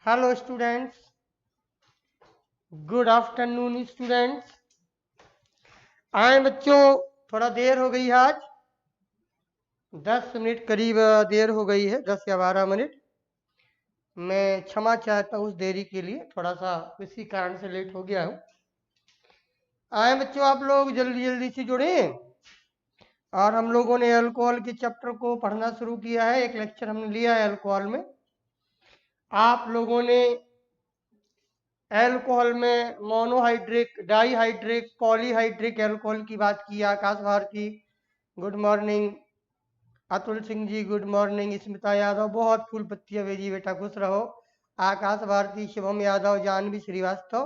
Hello students, good afternoon students. आए बच्चों, थोड़ा देर हो गई आज, 10 मिनट करीब देर हो गई है, 10 या 12 मिनट। मैं क्षमा चाहता हूँ उस देरी के लिए, थोड़ा सा किसी कारण से लेट हो गया हूँ। आए बच्चों, आप लोग जल्दी जल्दी से जुड़े और हम लोगों ने अल्कोहल के चैप्टर को पढ़ना शुरू किया है। एक लेक्चर हमने लिया है अल्कोहल में। आप लोगों ने एल्कोहल में मोनोहाइड्रिक, डाईहाइड्रिक, पॉलीहाइड्रिक एल्कोहल की बात की। आकाश Bharti good morning, Atul Singh ji good morning, Smita Yadav बहुत फूल पत्तियां भेजी, बेटा खुश रहो। आकाश भारती, शिवम यादव, जानवी श्रीवास्तव,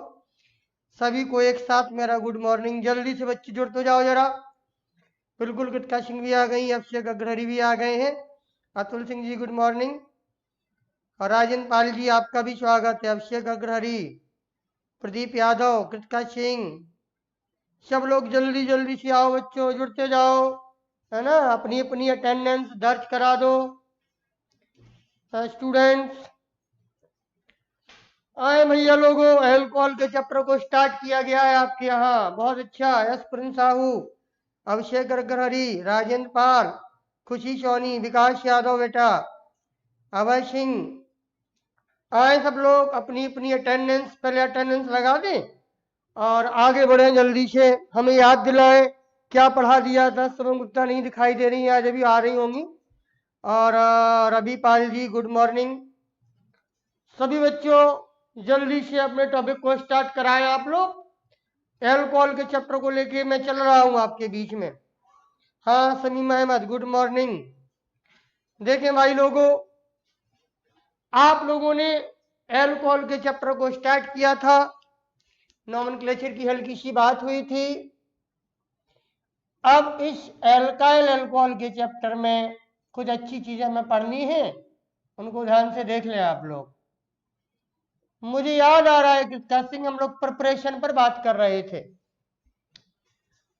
सभी को एक साथ मेरा गुड मॉर्निंग। जल्दी से बच्चे जुड़ तो जाओ जरा। बिल्कुल, कृतिका सिंह भी आ गई, अभिषेक अग्रहरी भी आ गए हैं। अतुल सिंह जी गुड मॉर्निंग, और राजेंद्र पाल जी आपका भी स्वागत है। अभिषेक अग्रहरी, प्रदीप यादव, कृतिका सिंह, सब लोग जल्दी जल्दी से आओ बच्चों, जुड़ते जाओ, है ना। अपनी अपनी अटेंडेंस दर्ज करा दो स्टूडेंट्स। आए भैया लोगों, एल्कोहल के चैप्टर को स्टार्ट किया गया है आपके यहाँ, बहुत अच्छा। एस प्रिंस साहू, अभिषेक अग्रहरी, राजेंद्र पाल, खुशी सोनी, विकास यादव बेटा, अभय सिंह। आए सब लोग, अपनी अपनी अटेंडेंस, पहले अटेंडेंस लगा दें और आगे बढ़े जल्दी से। हमें याद दिलाए क्या पढ़ा दिया था। शुभम गुप्ता नहीं दिखाई दे रही, आज अभी आ रही होंगी। और रवि पाल जी गुड मॉर्निंग। सभी बच्चों जल्दी से अपने टॉपिक को स्टार्ट कराएं आप लोग। एल्कोहल के चैप्टर को लेके मैं चल रहा हूं आपके बीच में। हाँ समीम अहमद गुड मॉर्निंग। देखें भाई लोगों, आप लोगों ने एल्कोहल के चैप्टर को स्टार्ट किया था, नॉमेनक्लेचर की हल्की सी बात हुई थी। अब इस एल्काइल अल्कोहल के चैप्टर में कुछ अच्छी चीजें हमें पढ़नी है, उनको ध्यान से देख लें आप लोग। मुझे याद आ रहा है कि सिंह हम लोग प्रिपरेशन पर बात कर रहे थे,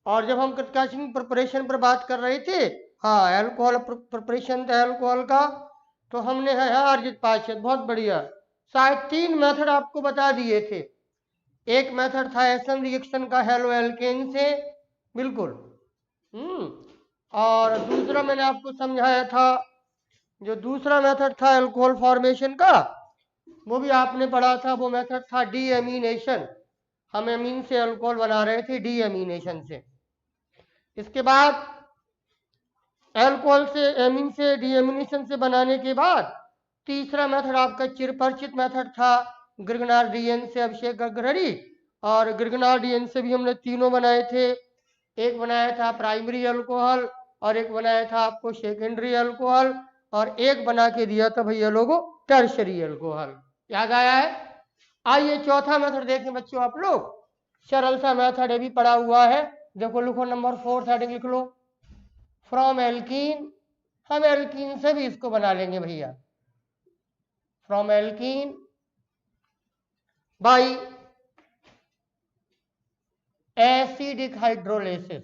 और जब हम कृतिकासिंग प्रिपरेशन पर बात कर रहे थे, हाँ एल्कोहल प्रिपरेशन था एल्कोहल का, तो हमने है अर्जित पाशद, बहुत बढ़िया। शायद 3 मेथड आपको बता दिए थे। एक मेथड था एसन रिएक्शन का हेलो एल्केन से, बिल्कुल। और दूसरा मैंने आपको समझाया था, जो दूसरा मेथड था एल्कोहल फॉर्मेशन का, वो भी आपने पढ़ा था। वो मेथड था डी एमिनेशन। हम एमीन से अल्कोहल बना रहे थे डी एमिनेशन से। इसके बाद अल्कोहल से एमीन से डीएमिनेशन से बनाने के बाद तीसरा मेथड आपका चिरपरिचित मेथड था ग्रिगनार्डियन से, अभिषेक अग्रहरी। और ग्रिगनार्डियन से भी हमने तीनों बनाए थे। एक बनाया था प्राइमरी अल्कोहल, और एक बनाया था आपको सेकेंडरी अल्कोहल, और एक बना के दिया था भैया लोगों टर्शरी अल्कोहल। याद आया है? आइए चौथा मेथड देखें बच्चों आप लोग। सरल सा मेथड है, भी पड़ा हुआ है। देखो लिखो, नंबर 4 हेडिंग लिख लो, फ्रॉम एल्कीन। हम एल्कीन से भी इसको बना लेंगे भैया, from alkene by acidic hydrolysis.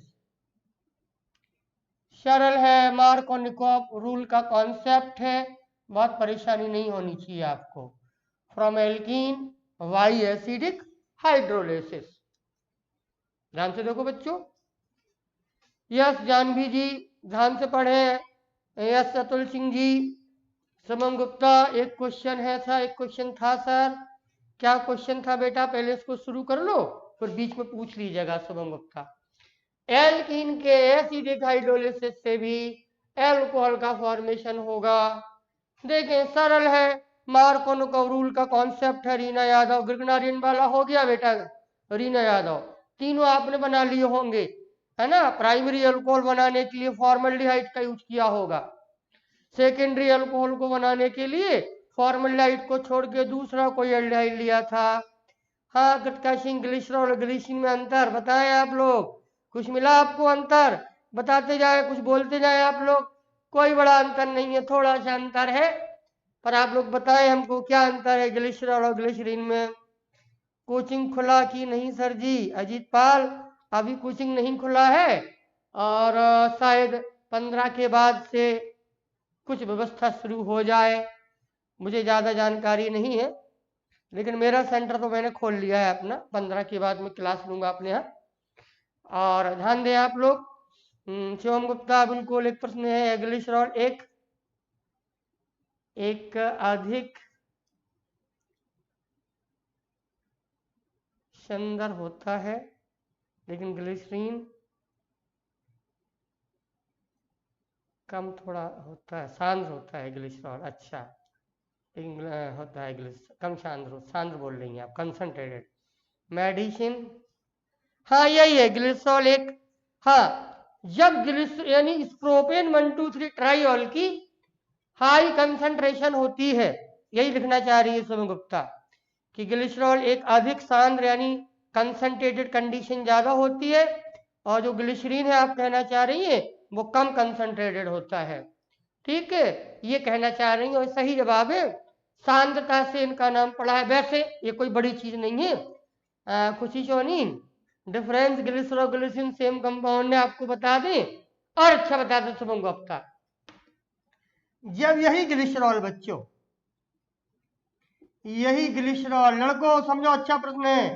सरल है, मार्कोनिकॉफ रूल का कॉन्सेप्ट है, बहुत परेशानी नहीं होनी चाहिए आपको। From alkene by acidic hydrolysis. ध्यान से देखो बच्चों। यस जानवी जी ध्यान से पढ़े। यस अतुल सिंह जी, समम गुप्ता, एक क्वेश्चन है था, एक क्वेश्चन था सर। क्या क्वेश्चन था बेटा, पहले इसको शुरू कर लो, फिर बीच में पूछ लीजिएगा शुभम गुप्ता। एल्कीन के एसिडिक हाइड्रोलिसिस से भी एल्कोहल का फॉर्मेशन होगा। देखें सरल है, मार्कोनिकॉफ रूल का कॉन्सेप्ट है। रीना यादव, ग्रिगनारियन वाला हो गया बेटा, रीना यादव तीनों आपने बना लिए होंगे, है ना। प्राइमरी अल्कोहल बनाने के लिए फॉर्मल्डिहाइड का यूज किया होगा, सेकेंडरी अल्कोहल को बनाने के लिए फॉर्मल्डिहाइड को छोड़ के दूसरा कोई एल्डिहाइड लिया था। हाँ कृतिका सिंह, ग्लिसरॉल और ग्लिसरीन में अंतर बताएं आप लोग। कुछ मिला आपको अंतर? बताते जाए, कुछ बोलते जाए आप लोग। कोई बड़ा अंतर नहीं है, थोड़ा सा अंतर है, पर आप लोग बताएं हमको क्या अंतर है ग्लिसरॉल और ग्लिसरीन में। कोचिंग खुला कि नहीं सर जी? अजीत पाल, अभी कोचिंग नहीं खुला है, और शायद 15 के बाद से कुछ व्यवस्था शुरू हो जाए, मुझे ज़्यादा जानकारी नहीं है। लेकिन मेरा सेंटर तो मैंने खोल लिया है अपना, 15 के बाद में क्लास लूंगा अपने यहाँ। और ध्यान दें आप लोग, शिवम गुप्ता बिल्कुल एक प्रश्न है, ग्लिसरॉल एक अधिक सुंदर होता है, लेकिन ग्लिसरीन कम थोड़ा होता है, सांद्र होता है ग्लिसरॉल। अच्छा, होता है कम सांद्र बोल रही हैं आप, कंसंट्रेटेड मेडिसिन। हाँ यही है ग्लिसरॉल एक। हाँ, जब यानी प्रोपेन 1,2,3 ट्राइऑल की हाई कंसंट्रेशन होती है, यही लिखना चाह रही है सोम गुप्ता, कि ग्लिसरॉल एक अधिक सांद्र यानी कंसंट्रेटेड कंडीशन ज्यादा होती है, और जो ग्लिसरीन है आप कहना चाह रही है वो कम कंसंट्रेटेड होता है। ठीक है, ये कहना चाह रही है, और सही जवाब है। सांद्रता से इनका नाम पड़ा है। वैसे ये कोई बड़ी चीज नहीं है, Khushi Soni, difference glycerol glycerine same compound है, आपको बता दें। और अच्छा बता दें शुभम गुप्ता, जब यही ग्लिसरॉल बच्चों, यही ग्लिसरॉल, लड़कों समझो अच्छा प्रश्न है,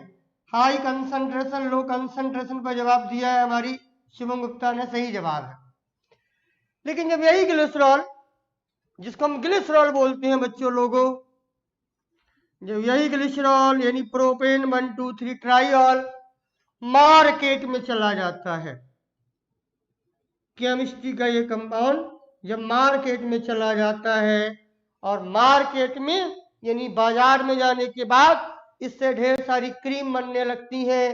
हाई कंसंट्रेशन लो कंसंट्रेशन पर जवाब दिया है हमारी शिवम गुप्ता ने, सही जवाब है। लेकिन जब यही ग्लिसरॉल, जिसको हम ग्लिसरॉल बोलते हैं बच्चों लोगों, जब यही ग्लिसरॉल यानी प्रोपेन 1,2,3 ट्राइऑल मार्केट में चला जाता है, केमिस्ट्री का ये कंपाउंड जब मार्केट में चला जाता है, और मार्केट में यानी बाजार में जाने के बाद इससे ढेर सारी क्रीम बनने लगती है,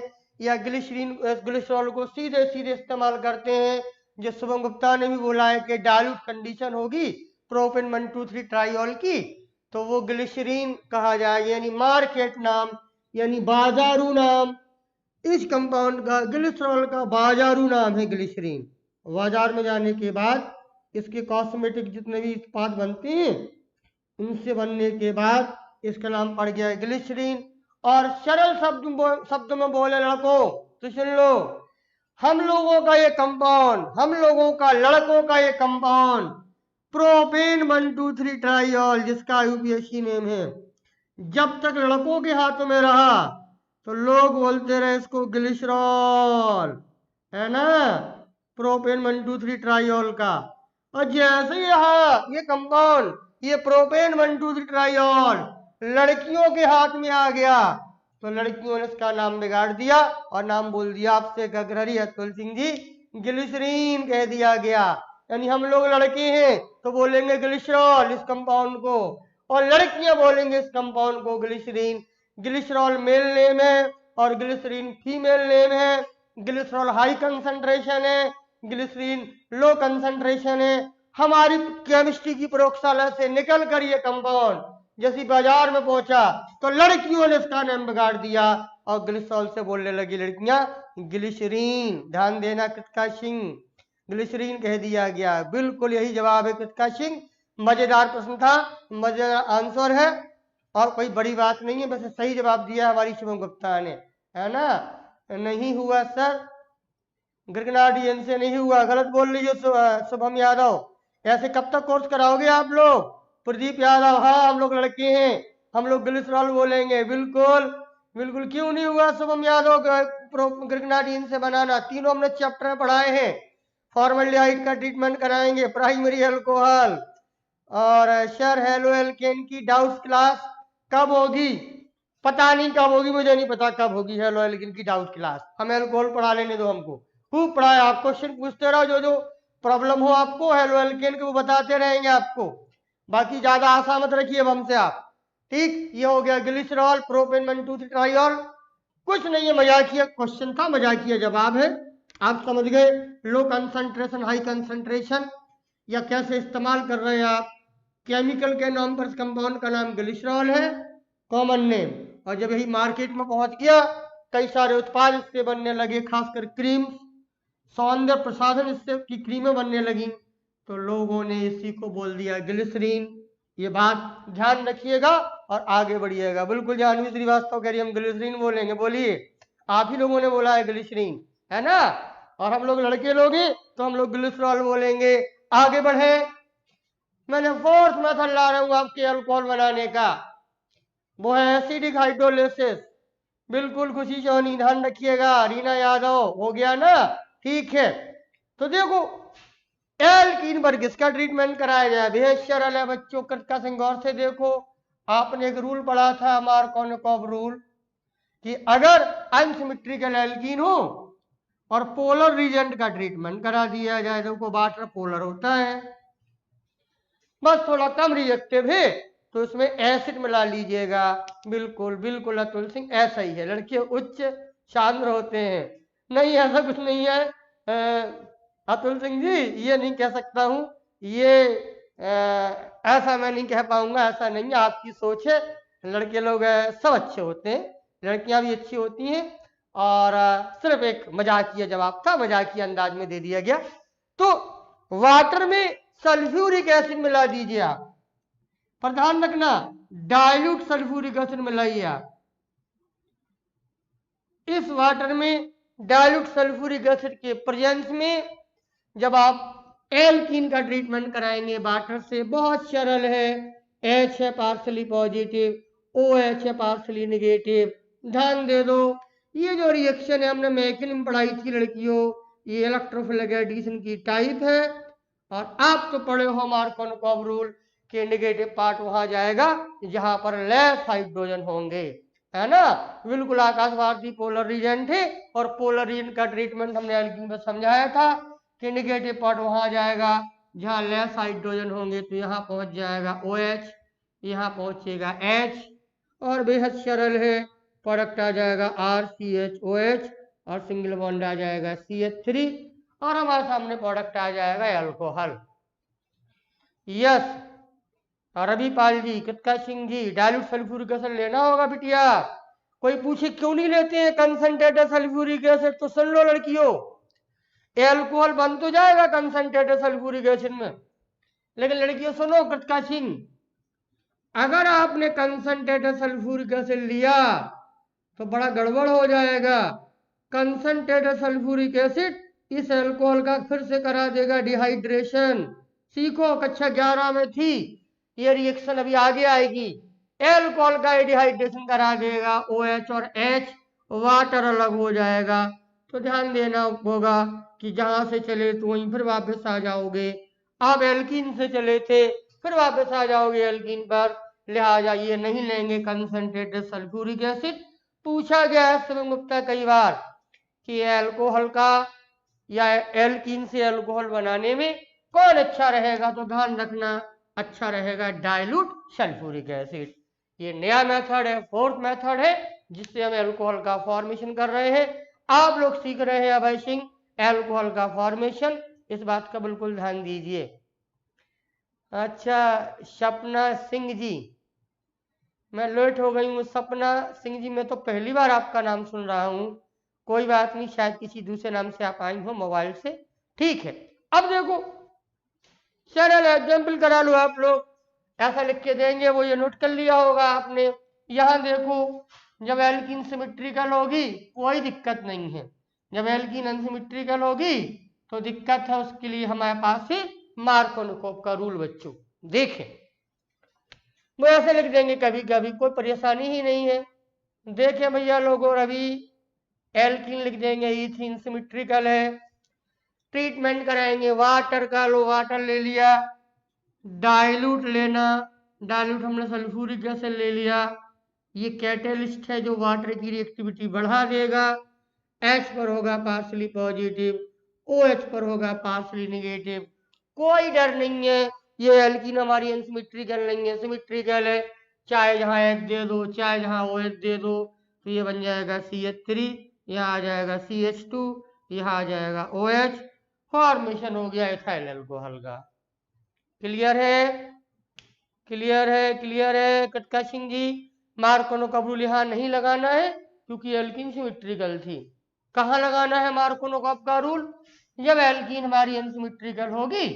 या ग्लिसरॉल को सीधे सीधे इस्तेमाल करते हैं, जो शुभम गुप्ता ने भी बोला है कि डाइल्यूट कंडीशन होगी प्रोपेन 1,2,3 ट्राइऑल की, तो वो ग्लिसरीन कहा जाएगा, यानी मार्केट नाम यानी बाजारू नाम इस कंपाउंड का, ग्लिसरॉल का बाजारू नाम है ग्लिसरीन। बाजार में जाने के बाद इसके कॉस्मेटिक जितने भी उत्पाद बनते हैं, उनसे बनने के बाद इसका नाम पड़ गया है ग्लिसरीन। और सरल शब्द में बोले लड़कों तो सुन लो, हम लोगों का ये कंपाउंड, हम लोगों का लड़कों का ये कंपाउंड प्रोपेन 1,2,3 ट्राइऑल, जिसका यूपीएससी नेम है, जब तक लड़कों के हाथों में रहा तो लोग बोलते रहे इसको ग्लिसरॉल, है ना, प्रोपेन 1,2,3 ट्राइऑल का। और जैसे ये कंपाउंड, ये प्रोपेन 1,2,3 ट्राइऑल लड़कियों के हाथ में आ गया, तो लड़कियों ने इसका नाम बिगाड़ दिया और नाम बोल दिया आपसे गगरहरी अतुल सिंह जी, ग्लिसरीन कह दिया गया। यानी हम लोग लड़के हैं तो बोलेंगे ग्लिसरॉल इस कंपाउंड को, और लड़कियां बोलेंगे इस कंपाउंड को ग्लिसरीन। ग्लिसरॉल मेल नेम है और ग्लिसरीन फीमेल नेम है। ग्लिसरॉल हाई कंसंट्रेशन है, ग्लिसरीन लो कंसंट्रेशन है। हमारी केमिस्ट्री की प्रयोगशाला से निकल कर ये कंपाउंड जैसी बाजार में पहुंचा तो लड़कियों ने इसका नाम बिगाड़ दिया और ग्लिसरॉल से बोलने लगी लड़कियां ग्लिसरीन। ध्यान देना कृतिका सिंह, ग्लिसरीन कह दिया गया। बिल्कुल यही जवाब है कृतिका सिंह। मजेदार प्रश्न था, मजेदार आंसर है, और कोई बड़ी बात नहीं है, बस सही जवाब दिया हमारी शिवम गुप्ता ने, है ना। नहीं हुआ सर, ग्रेगनार्डियन से नहीं हुआ, गलत बोल रही हो शुभम यादव। ऐसे कब तक कोर्स कराओगे आप लोग? प्रदीप यादव, हाँ हम लोग लड़के हैं, हम लोग ग्लिसरॉल बोलेंगे। बिल्कुल बिल्कुल, क्यों नहीं हुआ शुभम यादव ग्रेगनार्डियन से बनाना? तीनों हमने चैप्टर पढ़ाए हैं। फॉर्मल्डिहाइड का ट्रीटमेंट कराएंगे, प्राइमरी अल्कोहल, और सर हेलो एल्केन की डाउट्स क्लास कब होगी? पता नहीं कब होगी, मुझे नहीं पता कब होगी हेलो एल्केन की डाउट क्लास। हमें अल्कोहल पढ़ा लेने दो, हमको खूब पढ़ाए। आप क्वेश्चन पूछते रहो, जो जो प्रॉब्लम हो आपको हेलो एल्केन के वो बताते रहेंगे आपको। बाकी ज्यादा आशा मत रखिए अब हमसे आप, ठीक। ये हो गया ग्लिसरॉल प्रोपेन 1,2,3 ट्राइऑल। कुछ नहीं है, मजाकिया क्वेश्चन था, मजाकिया जवाब है, आप समझ गए। लो कंसंट्रेशन हाई कंसंट्रेशन, या कैसे इस्तेमाल कर रहे हैं आप। केमिकल के नाम पर इस कंपाउंड का नाम ग्लिसरॉल है, कॉमन नेम। और जब यही मार्केट में पहुंच गया, कई सारे उत्पाद इससे बनने लगे, खासकर क्रीम, सौंदर्य प्रसाधन इससे की क्रीमें बनने लगी, तो लोगों ने इसी को बोल दिया ग्लिसरीन। ये बात ध्यान रखिएगा और आगे बढ़िएगा। बिल्कुल जानवी श्रीवास्तव कह रही हम ग्लिसरीन बोलेंगे, बोलिए। आप ही लोगों ने बोला है ग्लिसरीन, है ना। और हम लोग लड़के लोग हैं तो हम लोग ग्लिसरॉल बोलेंगे। आगे बढ़े, मैंने फोर्थ मेथड ला रहा हूं आपके अल्कोहल बनाने का। वो है एसिडिक हाइड्रोलिसिस। बिल्कुल खुशी से होनी, ध्यान रखिएगा। रीना यादव हो गया ना, ठीक है। तो देखो एल्कीन पर किसका ट्रीटमेंट कराया जाए, बेहद सरल है बच्चों। कृतिका सिंह गौर से देखो, आपने एक रूल पढ़ा था मार्कोनिकॉव रूल कि अगर अनसिमेट्रिकल एल्कीन हो और पोलर रीजेंट का ट्रीटमेंट करा दिया जाए, देखो वाटर पोलर होता है, बस थोड़ा कम रिएक्टिव है तो इसमें एसिड मिला लीजिएगा। बिल्कुल बिल्कुल अतुल सिंह ऐसा ही है, लड़के उच्च सांद्र होते हैं। नहीं ऐसा कुछ नहीं है अतुल सिंह जी, ये नहीं कह सकता हूं, ये ऐसा मैं नहीं कह पाऊंगा, ऐसा नहीं है, आपकी सोच है। लड़के लोग सब अच्छे होते हैं, लड़कियां भी अच्छी होती हैं। और सिर्फ एक मजाकिया जवाब था, मजाकिया अंदाज में दे दिया गया। तो वाटर में सल्फ्यूरिक एसिड मिला दीजिए आप, पर ध्यान रखना डाइल्यूट सल्फ्यूरिक एसिड मिलाइए आप। इस वाटर में डाइल्यूट सल्फ्यूरिक एसिड के प्रेजेंस में जब आप एल्कीन का ट्रीटमेंट कराएंगे वाटर से, बहुत सरल है। H है पार्सली पॉजिटिव, OH है पार्सली नेगेटिव। ध्यान दे दो, ये जो रिएक्शन है हमने मैकेनिज्म में पढ़ाई थी लड़कियों, ये इलेक्ट्रोफिलिक एडिशन की टाइप है। और आप तो पढ़े हो मार्कोनिकॉव रूल के नेगेटिव पार्ट वहां जाएगा जहां पर लेस हाइड्रोजन होंगे, है ना। बिल्कुल आकाश भारती पोलर रीजेंट है, और पोलर रीजेंट का ट्रीटमेंट हमने एल्कीन में समझाया था कि नेगेटिव पार्ट वहां जाएगा जहां लेस हाइड्रोजन होंगे, तो यहाँ पहुंच जाएगा OH, यहाँ पहुंचेगा H, और बेहद सरल है, प्रोडक्ट आ जाएगा RCHOH और सिंगल बॉन्ड आ जाएगा CH3, और हमारे सामने प्रोडक्ट आ जाएगा alcohol. Yes Ravi Pal ji, Kritika Singh ji, dilute sulphuric acid लेना होगा बिटिया। कोई पूछे क्यों नहीं लेते हैं कंसंट्रेटेड सल्फ्यूरिक एसिड, तो सुन लो लड़कियों, एल्कोहल बन तो जाएगा कंसंट्रेटेड सल्फ्यूरिक एसिड में, लेकिन लड़कियों सुनो कृतिका सिंह, अगर आपने कंसंट्रेटेड सल्फ्यूरिक एसिड लिया तो बड़ा गड़बड़ हो जाएगा। कंसंट्रेटेड सल्फ्यूरिक एसिड इस एल्कोहल का फिर से करा देगा डिहाइड्रेशन। सीखो, कक्षा 11 में थी ये रिएक्शन, अभी आगे आएगी। एल्कोहल का डिहाइड्रेशन करा देगा, OH और H वाटर अलग हो जाएगा। तो ध्यान देना होगा कि जहां से चले तो वहीं फिर वापस आ जाओगे। आप एल्कीन से चले थे, फिर वापस आ जाओगे एल्कीन पर, लिहाजा ये नहीं लेंगे कंसंट्रेटेड सल्फ्यूरिक एसिड। पूछा गया है सुमित गुप्ता कई बार कि एल्कोहल का या एल्कीन से एल्कोहल बनाने में कौन अच्छा रहेगा, तो ध्यान रखना अच्छा रहेगा डाइल्यूट सल्फ्यूरिक एसिड। ये नया मेथड है, फोर्थ मेथड है जिससे हम एल्कोहल का फॉर्मेशन कर रहे हैं। आप लोग सीख रहे हैं अभय सिंह एल्कोहल का फॉर्मेशन, इस बात का बिल्कुल ध्यान दीजिए। अच्छा सपना सिंह जी, मैं लेट हो गई हूँ। सपना सिंह जी, मैं तो पहली बार आपका नाम सुन रहा हूँ। कोई बात नहीं, शायद किसी दूसरे नाम से आप आई हो मोबाइल से, ठीक है। अब देखो सरल एग्जाम्पल करा लो आप लोग, ऐसा लिख के देंगे, वो ये नोट कर लिया होगा आपने। यहाँ देखो, जब एल्कीन सिमेट्रिकल होगी कोई दिक्कत नहीं है, जब एल्कीन अनसिमेट्रिकल होगी तो दिक्कत है। उसके लिए हमारे पास है मार्कोनिकॉव का रूल बच्चों, देखें वो ऐसे लिख देंगे कभी कभी, कोई परेशानी ही नहीं है। देखें भैया लोगों, अभी एल्कीन लिख देंगे, इथीन सिमेट्रिकल है, ट्रीटमेंट कराएंगे वाटर का, लो वाटर ले लिया। डाइल्यूट लेना, डाइल्यूट हमने सल्फ्यूरिक एसिड ले लिया, ये कैटेलिस्ट है जो वाटर की रिएक्टिविटी बढ़ा देगा। H पर होगा पार्सली पॉजिटिव, OH पर होगा पार्सली नेगेटिव। कोई डर नहीं है, ये एल्कीन हमारी अनसिमेट्रिकल नहीं है, सिमेट्रिकल है। चाहे जहां H दे दो चाहे जहां OH दे दो, तो ये बन जाएगा CH3, यहाँ आ जाएगा CH2, यहाँ आ जाएगा OH। फॉर्मेशन हो गया इथाइल अल्कोहल का। क्लियर है, क्लियर है, क्लियर है कृतिका सिंह जी। मार्कोनिकॉव रूल यहाँ नहीं लगाना है क्योंकि एल्कीन सिमेट्रिकल थी। कहाँ लगाना है मार्कोनिकॉव का रूल, जब एल्कीन हमारी अनसिमेट्रिकल होगी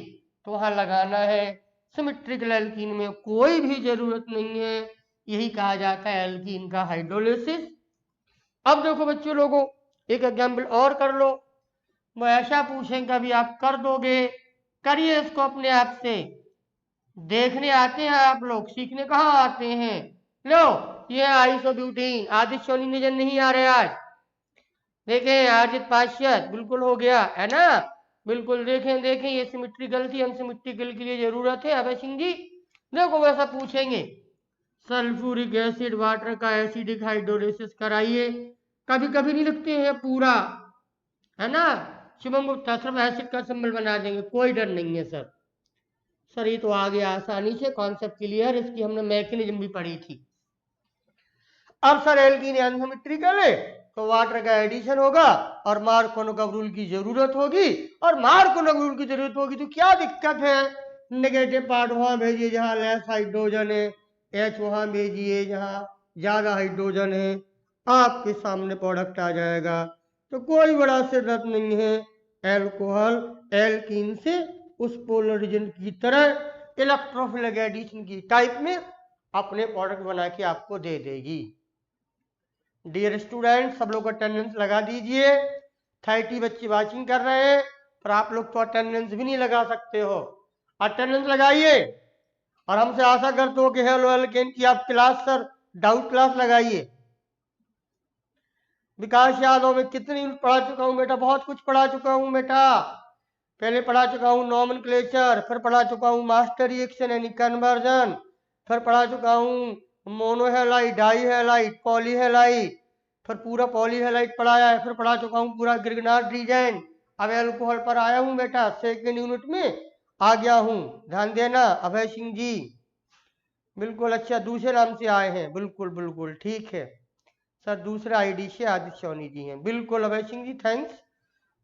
तो वहां लगाना है। सिमेट्रिकल एल्कीन में कोई भी जरूरत नहीं है, यही कहा जाता है एल्कीन का हाइड्रोलिसिस। अब देखो बच्चों लोगों, एक एग्जाम्पल और कर लो। वो ऐसा पूछें कभी आप कर दोगे, करिए इसको अपने आप से। देखने आते हैं आप लोग, सीखने कहाँ आते हैं। लो ये आइसोब्यूटीन। आदित्य सोनी निजन नहीं आ रहे आज। देखें अर्जित पाश्चात बिल्कुल हो गया है ना, बिल्कुल। देखें देखें ये सिमेट्रिकल थी, अनसिमेट्रिकल के लिए जरूरत है। अभय सिंह जी देखो वैसा पूछेंगे। सल्फ्यूरिक एसिड वाटर का एसिडिक हाइड्रोलिसिस कराइए। कभी कभी नहीं लिखते हैं पूरा, है ना। शुभम गुप्ता सिर्फ एसिड का सिंबल बना देंगे, कोई डर नहीं है सर। सर ये तो आ गया आसानी से, कॉन्सेप्ट क्लियर। इसकी हमने मैकेनिज्म भी पढ़ी थी। अब सर एल्कीन अनसिमेट्रिकल है तो वाटर का एडिशन होगा और मार्कोनोव रूल की जरूरत होगी। और मार्कोनोव रूल की जरूरत होगी तो क्या दिक्कत है, नेगेटिव पार्ट वहां भेजिए जहां लेस हाइड्रोजन है, एच वहां भेजिए जहां ज्यादा हाइड्रोजन है, आपके सामने प्रोडक्ट आ जाएगा। तो कोई बड़ा सिरदर्द नहीं है। एल्कोहल एल्कीन से उस पोलर रीजन की तरह इलेक्ट्रोफिलिक एडिशन की टाइप में अपने प्रोडक्ट बना के आपको दे देगी। डियर स्टूडेंट सब लोग अटेंडेंस लगा दीजिए। 30 बच्चे वाचिंग कर रहे हैं, पर आप लोग तो अटेंडेंस भी नहीं लगा सकते हो। अटेंडेंस लगाइए और हमसे आशा करते हो कि हेलो एल्केन की आप क्लास सर डाउट क्लास लगाइए। विकास यादव में कितनी पढ़ा चुका हूं बेटा, बहुत कुछ पढ़ा चुका हूं बेटा। पहले पढ़ा चुका हूं नॉमेनक्लेचर, फिर पढ़ा चुका हूं मास्टर रिएक्शन यानी कन्वर्जन, फिर पढ़ा चुका हूं मोनोहेलाइट, डाईहेलाइट, पॉलीहेलाइट, फिर पूरा पॉलीहेलाइट पढ़ाया है, फिर पढ़ा चुका हूं पूरा ग्रिग्नार्ड रीजन। अब एल्कोहल पर आया हूं बेटा, सेकेंड यूनिट में आ गया हूं। ध्यान देना अभय सिंह जी, बिल्कुल। अच्छा दूसरे नाम से आए हैं, बिल्कुल बिल्कुल ठीक है सर, दूसरा आईडी से आदित्य सोनी जी हैं, बिल्कुल अभय सिंह जी थैंक्स,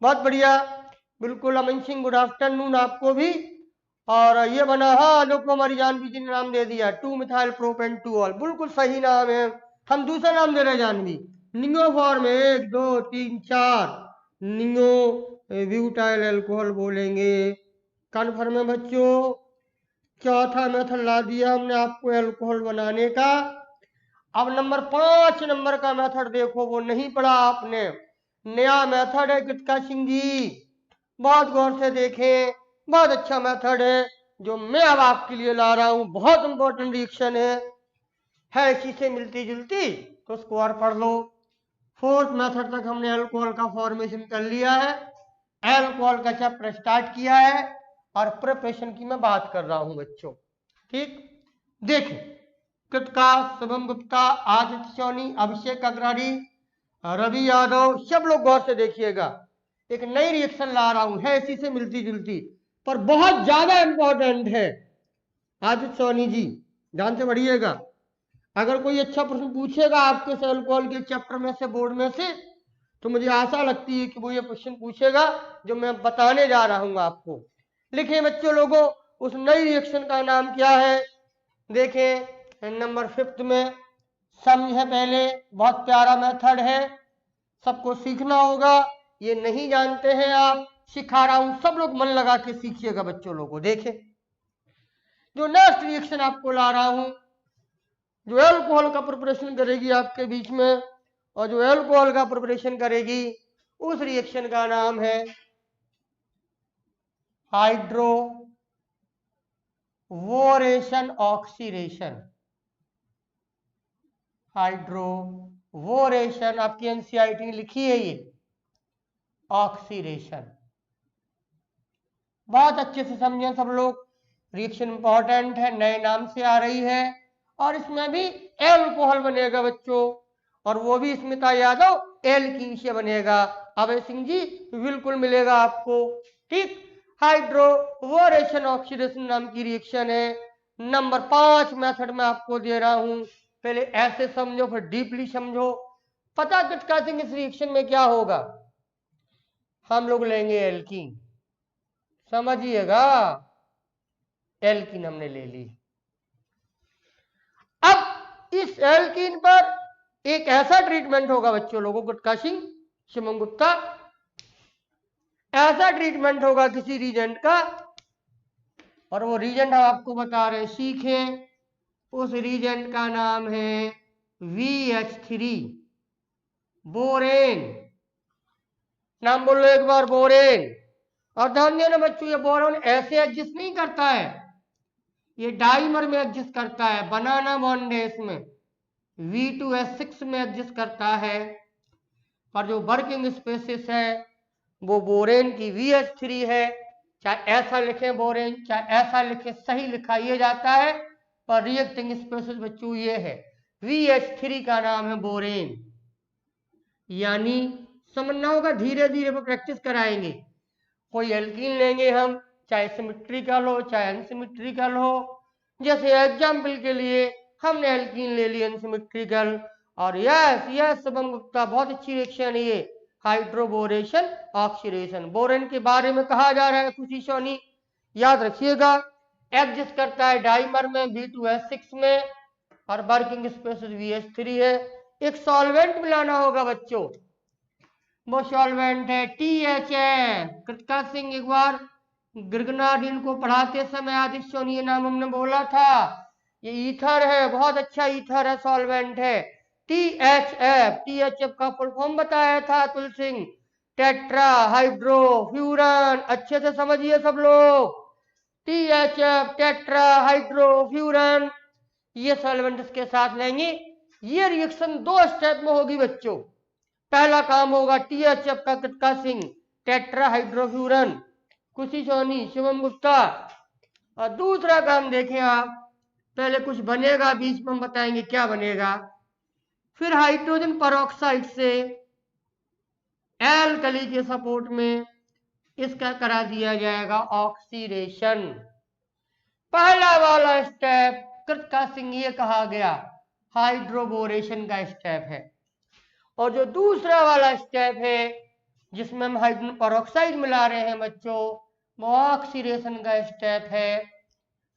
बहुत बढ़िया। बिल्कुल अमन सिंह गुड आफ्टरनून आपको भी। और ये बना, हाँ आलोक को हमारी जानवी जी ने नाम दे दिया 2 मिथाइल प्रोपेन 2 ऑल, बिल्कुल सही नाम है। हम दूसरा नाम दे रहे हैं Janhvi, neo form 1 2 3 4 neo butyl alcohol बोलेंगे। कन्फर्म है बच्चों। चौथा मेथड ला दिया हमने आपको अल्कोहल बनाने का। अब नंबर 5 नंबर का मेथड देखो, वो नहीं पढ़ा आपने, नया मेथड है गुटका सिंह जी, बहुत गौर से देखें। बहुत अच्छा मेथड है जो मैं अब आपके लिए ला रहा हूं, बहुत इंपॉर्टेंट रिएक्शन है इसी से मिलती जुलती, तो उसको और पढ़ लो। 4th मेथड तक हमने अल्कोहल का फॉर्मेशन कर लिया है, अल्कोहल का चैप्टर स्टार्ट किया है और प्रिपरेशन की मैं बात कर रहा हूं बच्चों। ठीक, देखें कृतका, शुभम गुप्ता, आदित्य सोनी, अभिषेक अग्रणी, रवि यादव, सब लोग गौर से देखिएगा। एक नई रिएक्शन ला रहा हूं, है इसी से मिलती जुलती, पर बहुत ज्यादा इंपॉर्टेंट है। आदित्य सोनी जी ध्यान से पढ़िएगा। अगर कोई अच्छा प्रश्न पूछेगा आपके से अल्कोहल के चैप्टर में से, बोर्ड में से, तो मुझे आशा लगती है कि वो ये क्वेश्चन पूछेगा जो मैं बताने जा रहा हूं आपको। लिखिए बच्चों लोगों, उस नई रिएक्शन का नाम क्या है। देखें नंबर 5th में सम है पहले, बहुत प्यारा मेथड है, सबको सीखना होगा। ये नहीं जानते हैं आप, सिखा रहा हूं, सब लोग मन लगा के सीखिएगा बच्चों लोगों। देखें जो नेक्स्ट रिएक्शन आपको ला रहा हूं, जो अल्कोहल का प्रिपरेशन करेगी आपके बीच में, और जो अल्कोहल का प्रिपरेशन करेगी उस रिएक्शन का नाम है हाइड्रोवोरेशन ऑक्सीडेशन। हाइड्रोवोरेशन आपकी एनसीईआरटी ने लिखी है ये, ऑक्सीडेशन। बहुत अच्छे से समझें सब लोग, रिएक्शन इंपॉर्टेंट है, नए नाम से आ रही है, और इसमें भी एल्कोहल बनेगा बच्चों, और वो भी स्मिता यादव एल्कीन से बनेगा। अभय सिंह जी बिल्कुल मिलेगा आपको। ठीक, हाइड्रोवोरेशन ऑक्सीडेशन नाम की रिएक्शन है। नंबर 5 मेथड में आपको दे रहा हूं, पहले ऐसे समझो फिर डीपली समझो। पता किसका सिंह इस रिएक्शन में क्या होगा, हम लोग लेंगे एल्कीन, समझिएगा, एल्कीन हमने ले ली। अब इस एल्कीन पर एक ऐसा ट्रीटमेंट होगा बच्चों लोगों, गुटका सिंह, शिवम गुप्ता, ऐसा ट्रीटमेंट होगा किसी रीजेंट का, और वो रीजेंट हम आपको बता रहे सीखें। उस रीजेंट का नाम है VH3, बोरेन। नाम बोलो एक बार, बोरेन। और ध्यान देना बच्चों, ये बोरोन ऐसे एडजस्ट नहीं करता है, ये डाइमर में एडजस्ट करता है, बनाना बॉन्ड है इसमें, V2S6 में एग्जिस्ट करता है, पर जो वर्किंग स्पेसिस है वो बोरेन की VH3 है। चाहे ऐसा लिखे बोरेन, चाहे ऐसा लिखे, सही लिखा ये जाता है, पर रिएक्टिंग स्पेसिस बच्चों ये है, VH3 का नाम है बोरेन। यानी समझना होगा, धीरे धीरे पर प्रैक्टिस कराएंगे। कोई एल्कीन लेंगे हम, चाहे सिमेट्रिकल हो चाहे अनसिमेट्रिकल हो। जैसे एग्जाम्पल के लिए हमने एल्कीन ले लिया अनसिमेट्रिकल, और यस शुभम गुप्ता, बहुत अच्छी रिएक्शन है ये, हाइड्रोबोरेशन ऑक्सीडेशन। बोरेन के बारे में कहा जा रहा है खुशी सोनी, याद रखिएगा। एग्जिस्ट करता है डाइमर में V2S6 में, और वर्किंग स्पेसिस VH3 है। एक सॉल्वेंट मिलाना होगा बच्चों, वो सॉल्वेंट है THF। कृतिका सिंह, एक बार ग्रिगनार्डिन को पढ़ाते समय आदित्य सोनी ये नाम हमने बोला था, ये ईथर है, बहुत अच्छा ईथर है, सॉल्वेंट है THF। THF का फुल फॉर्म बताया था अतुल सिंह, टेट्रा हाइड्रोफ्यूरन। अच्छे से समझिए सब लोग, THF टेट्रा हाइड्रोफ्यूरन, ये सॉल्वेंट इसके साथ लेंगे। ये रिएक्शन 2 स्टेप में होगी बच्चों। पहला काम होगा THF का, कृतिका सिंह, टेट्रा हाइड्रोफ्यूरन, खुशी सोनी, शिवम गुप्ता। और दूसरा काम देखें आप, पहले कुछ बनेगा, बीच में हम बताएंगे क्या बनेगा। फिर हाइड्रोजन परऑक्साइड से एल्कली के सपोर्ट में इसका करा दिया जाएगा ऑक्सीडेशन। पहला वाला स्टेप कृतिका सिंह ये कहा गया हाइड्रोबोरेशन का स्टेप है, और जो दूसरा वाला स्टेप है जिसमें हम हाइड्रोजन परऑक्साइड मिला रहे हैं बच्चों, वो ऑक्सीडेशन का स्टेप है।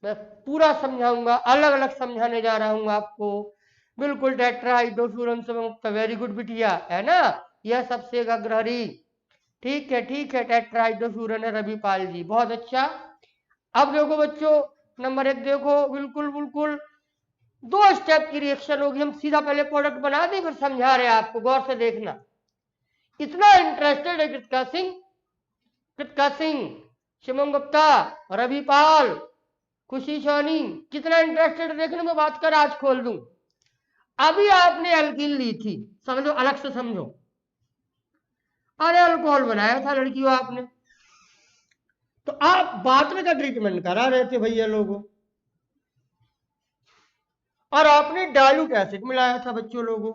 मैं पूरा समझाऊंगा, अलग अलग समझाने जा रहा हूं आपको, बिल्कुल। टेट्राहाइड्रोफ्यूरन से वेरी गुड बिटिया, है ना, यह सबसे अग्रहरी, ठीक है ठीक है, टेट्राहाइड्रोफ्यूरन है रविपाल जी, बहुत अच्छा। अब देखो बच्चों, नंबर 1 देखो, बिल्कुल बिल्कुल 2 स्टेप की रिएक्शन होगी। हम सीधा पहले प्रोडक्ट बना दें फिर समझा रहे हैं आपको, गौर से देखना। इतना इंटरेस्टेड है कृतिका सिंह, शिवम गुप्ता, रविपाल, खुशी सोनी, कितना इंटरेस्टेड देखने में, बात कर आज खोल दूं। अभी आपने एल्कीन ली थी, समझो, अलग से समझो। अरे अल्कोहल बनाया था लड़कियों आपने, तो आप वाटर का ट्रीटमेंट करा रहे थे भैया लोगों, और आपने डाइल्यूट एसिड मिलाया था बच्चों लोगों।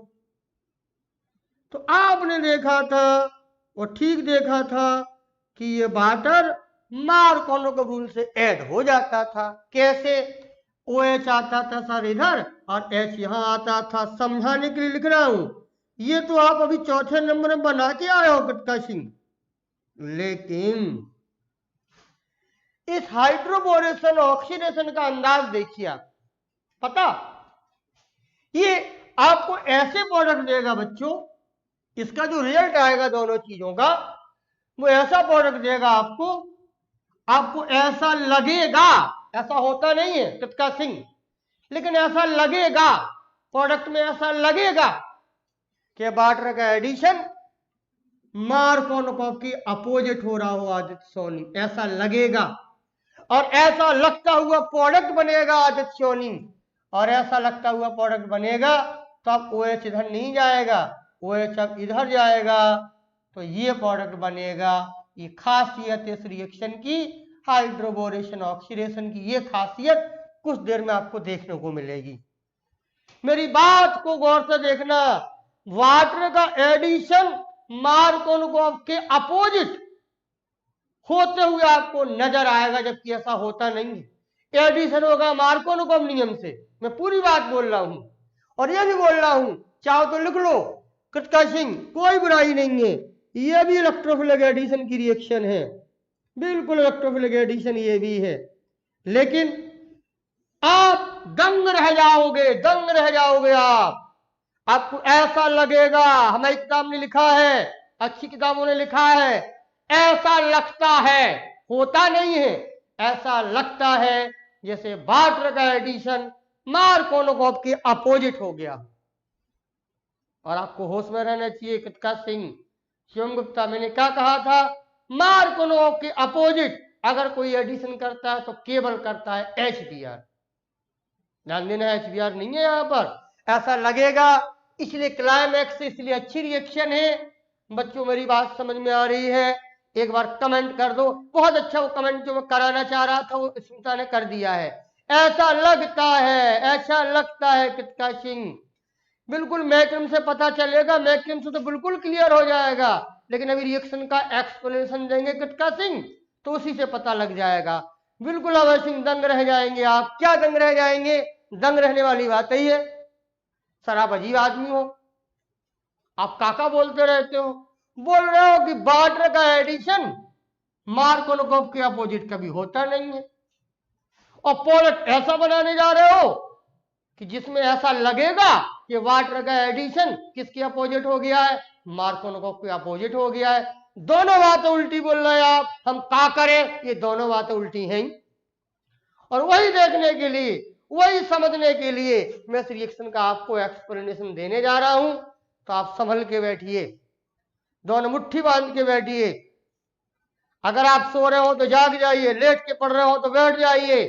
तो आपने देखा था, और ठीक देखा था, कि ये वाटर मार्कोनो रूल से ऐड हो जाता था। कैसे? OH आता था सर इधर, और H यहां आता था। समझाने के लिए लिख रहा हूं, ये तो आप अभी चौथे नंबर में बना के आए हो कृतिका सिंह। लेकिन इस हाइड्रोबोरेशन ऑक्सीडेशन का अंदाज देखिए आप, पता, ये आपको ऐसे प्रोडक्ट देगा बच्चों, इसका जो रिजल्ट आएगा दोनों चीजों का, वो ऐसा प्रोडक्ट देगा आपको, आपको ऐसा लगेगा, ऐसा होता नहीं है कृतिका सिंह, लेकिन ऐसा लगेगा, प्रोडक्ट में ऐसा लगेगा कि वाटर का एडिशन मार्कोनोव की अपोजिट हो रहा हो आदित्य सोनी, ऐसा लगेगा। और ऐसा लगता हुआ प्रोडक्ट बनेगा आदित्य सोनी, और ऐसा लगता हुआ प्रोडक्ट बनेगा, तो अब OH इधर नहीं जाएगा, OH अब इधर जाएगा, तो ये प्रोडक्ट बनेगा। ये खासियत इस रिएक्शन की, हाइड्रोबोरेशन ऑक्सीडेशन की, ये खासियत कुछ देर में आपको देखने को मिलेगी। मेरी बात को गौर से देखना, वाटर का एडिशन मार्कोनोव के अपोजिट होते हुए आपको नजर आएगा, जबकि ऐसा होता नहीं है। एडिशन होगा मार्कोनोव नियम से, मैं पूरी बात बोल रहा हूं, और यह भी बोल रहा हूं, चाहो तो लिख लो कृतिका सिंह, कोई बुराई नहीं है, यह भी इलेक्ट्रोफिलिक एडिशन की रिएक्शन है, बिल्कुल इलेक्ट्रोफिलिक एडिशन ये भी है। लेकिन आप दंग रह जाओगे, दंग रह जाओगे आप, आपको ऐसा लगेगा, हमारी किताब ने लिखा है, अच्छी किताबों ने लिखा है, ऐसा लगता है, होता नहीं है, ऐसा लगता है जैसे वाटर का एडिशन मार्कोनोव के अपोजिट हो गया। और आपको होश में रहना चाहिए कृतिका सिंह, शिवम गुप्ता, मैंने क्या कहा था, मार्कोनोव के अपोजिट अगर कोई एडिशन करता है तो केवल करता है HBr। ध्यान देना, HBr नहीं है यहां पर, ऐसा लगेगा, इसलिए क्लाइमैक्स, इसलिए अच्छी रिएक्शन है। बच्चों मेरी बात समझ में आ रही है? एक बार कमेंट कर दो। बहुत अच्छा वो कमेंट जो मैं कराना चाह रहा था वो स्मिता ने कर दिया है। ऐसा लगता है, ऐसा लगता है कृतिका सिंह। बिल्कुल मैक्सिम से पता चलेगा, मैक्सिम से तो बिल्कुल क्लियर हो जाएगा, लेकिन अभी रिएक्शन का एक्सप्लेनेशन देंगे कृतिका सिंह तो उसी से पता लग जाएगा। बिल्कुल अभय सिंह दंग रह जाएंगे आप। क्या दंग रह जाएंगे? दंग रहने वाली बात ही है। सर आप अजीब आदमी हो, आप काका बोलते रहते हो। बोल रहे हो कि वाटर का एडिशन मार्कोनोकोव के अपोजिट कभी होता नहीं है, और प्रोडक्ट ऐसा बनाने जा रहे हो कि जिसमें ऐसा लगेगा कि वाटर का एडिशन किसके अपोजिट हो गया है? मार्कोनोकोव के अपोजिट हो गया है। दोनों बातें उल्टी बोल रहे हैं आप। हम क्या करें? ये दोनों बातें उल्टी हैं। और वही देखने के लिए, वही समझने के लिए मैं इस रिएक्शन का आपको एक्सप्लेनेशन देने जा रहा हूं। तो आप संभल के बैठिए, दोनों मुट्ठी बांध के बैठिए। अगर आप सो रहे हो तो जाग जाइए, लेट के पढ़ रहे हो तो बैठ जाइए,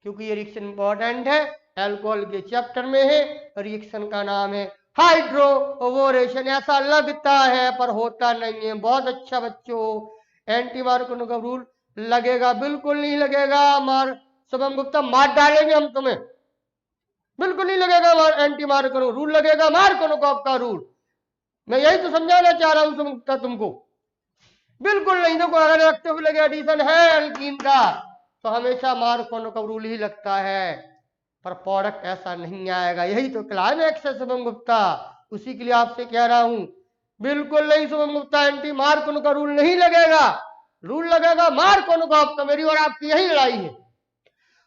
क्योंकि ये रिएक्शन इंपॉर्टेंट है। अल्कोहल के चैप्टर में है, रिएक्शन का नाम है हाइड्रोवोरेशन। ऐसा लगता है पर होता नहीं है। बहुत अच्छा बच्चों, एंटी मार्कोनोकोव रूल लगेगा? बिल्कुल नहीं लगेगा। मार शुभम गुप्ता, मार डालेंगे हम तुम्हें। बिल्कुल नहीं लगेगा एंटी मार्कोनोकोव रूल, लगेगा मार्कोनोकोव का रूल। मैं यही तो समझाना चाह रहा हूं शुभम गुप्ता तुमको। बिल्कुल नहीं। देखो अगर इलेक्ट्रोफिलिक एडिशन है एल्कीन का तो हमेशा मार्कोनोकोव रूल ही लगता है, पर प्रोडक्ट ऐसा नहीं आएगा। यही तो क्लाइमैक्स है शुभम गुप्ता, उसी के लिए आपसे कह रहा हूं। बिल्कुल नहीं शुभम गुप्ता, एंटी मार्कोनोकोव रूल नहीं लगेगा। रूल लगेगा मार्कोनोकोव का। मेरी और आपकी यही लड़ाई है।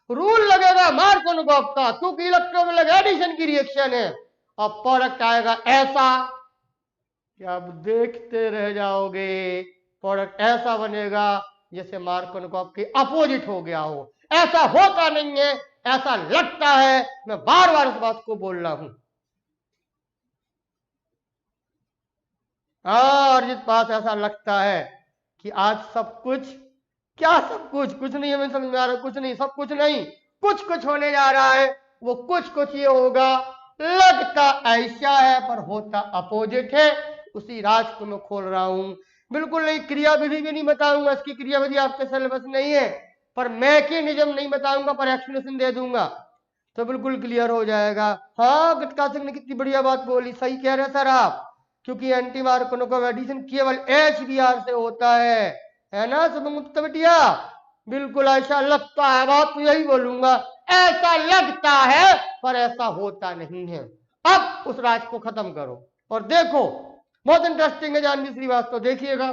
रूल लगेगा मार्कोनोकोव का, क्योंकि इलेक्ट्रोफिलिक एडिशन की रिएक्शन है, और प्रोडक्ट आएगा ऐसा कि आप देखते रह जाओगे। प्रोडक्ट ऐसा बनेगा जैसे मार्कोनोकोव के अपोजिट हो गया हो। ऐसा होता नहीं है, ऐसा लगता है। मैं बार बार इस बात को बोल रहा हूं। और जिस पास ऐसा लगता है कि आज सब कुछ, क्या सब कुछ? कुछ नहीं, हमें समझ में आ रहा है। कुछ नहीं, सब कुछ नहीं, कुछ कुछ होने जा रहा है। वो कुछ कुछ ये होगा, लगता ऐसा है पर होता अपोजिट है। उसी राज को मैं खोल रहा हूं। बिल्कुल नहीं, क्रियाविधि भी नहीं बताऊंगा, इसकी क्रियाविधि आपके सिलेबस नहीं है, पर मैकेनिज्म नहीं बताऊंगा, पर एक्सप्लेनेशन दे दूंगा तो बिल्कुल क्लियर हो जाएगा। हाँ, कृतिका सिंह ने कितनी बढ़िया बात बोली, सही कह रहे सर आप, क्योंकि एंटी मार्कोनोकोव एडिशन केवल HBr से होता है ना शुभम गुप्ता बिटिया? बिल्कुल ऐसा लगता है, बात तो यही बोलूंगा, ऐसा लगता है पर ऐसा होता नहीं है। अब उस राज को खत्म करो और देखो, बहुत इंटरेस्टिंग है जानवी श्रीवास्तव, देखिएगा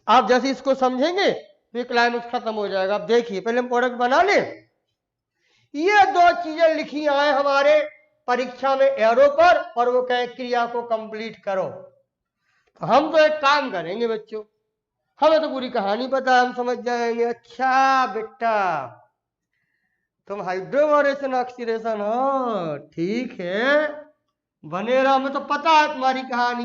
आप। जैसे इसको समझेंगे तो ये क्लाइमेक्स खत्म हो जाएगा। आप देखिए, पहले हम प्रोडक्ट बना ले। ये दो चीजें लिखी आए हमारे परीक्षा में एरो पर, और वो कहे क्रिया को कंप्लीट करो। तो हम तो एक काम करेंगे बच्चों, हमें तो पूरी कहानी पता है, हम समझ जाएंगे। अच्छा बेटा, तुम हाइड्रोबोरेशन ऑक्सीडेशन हो, ठीक है, बने रहो, हमें तो पता है तुम्हारी कहानी।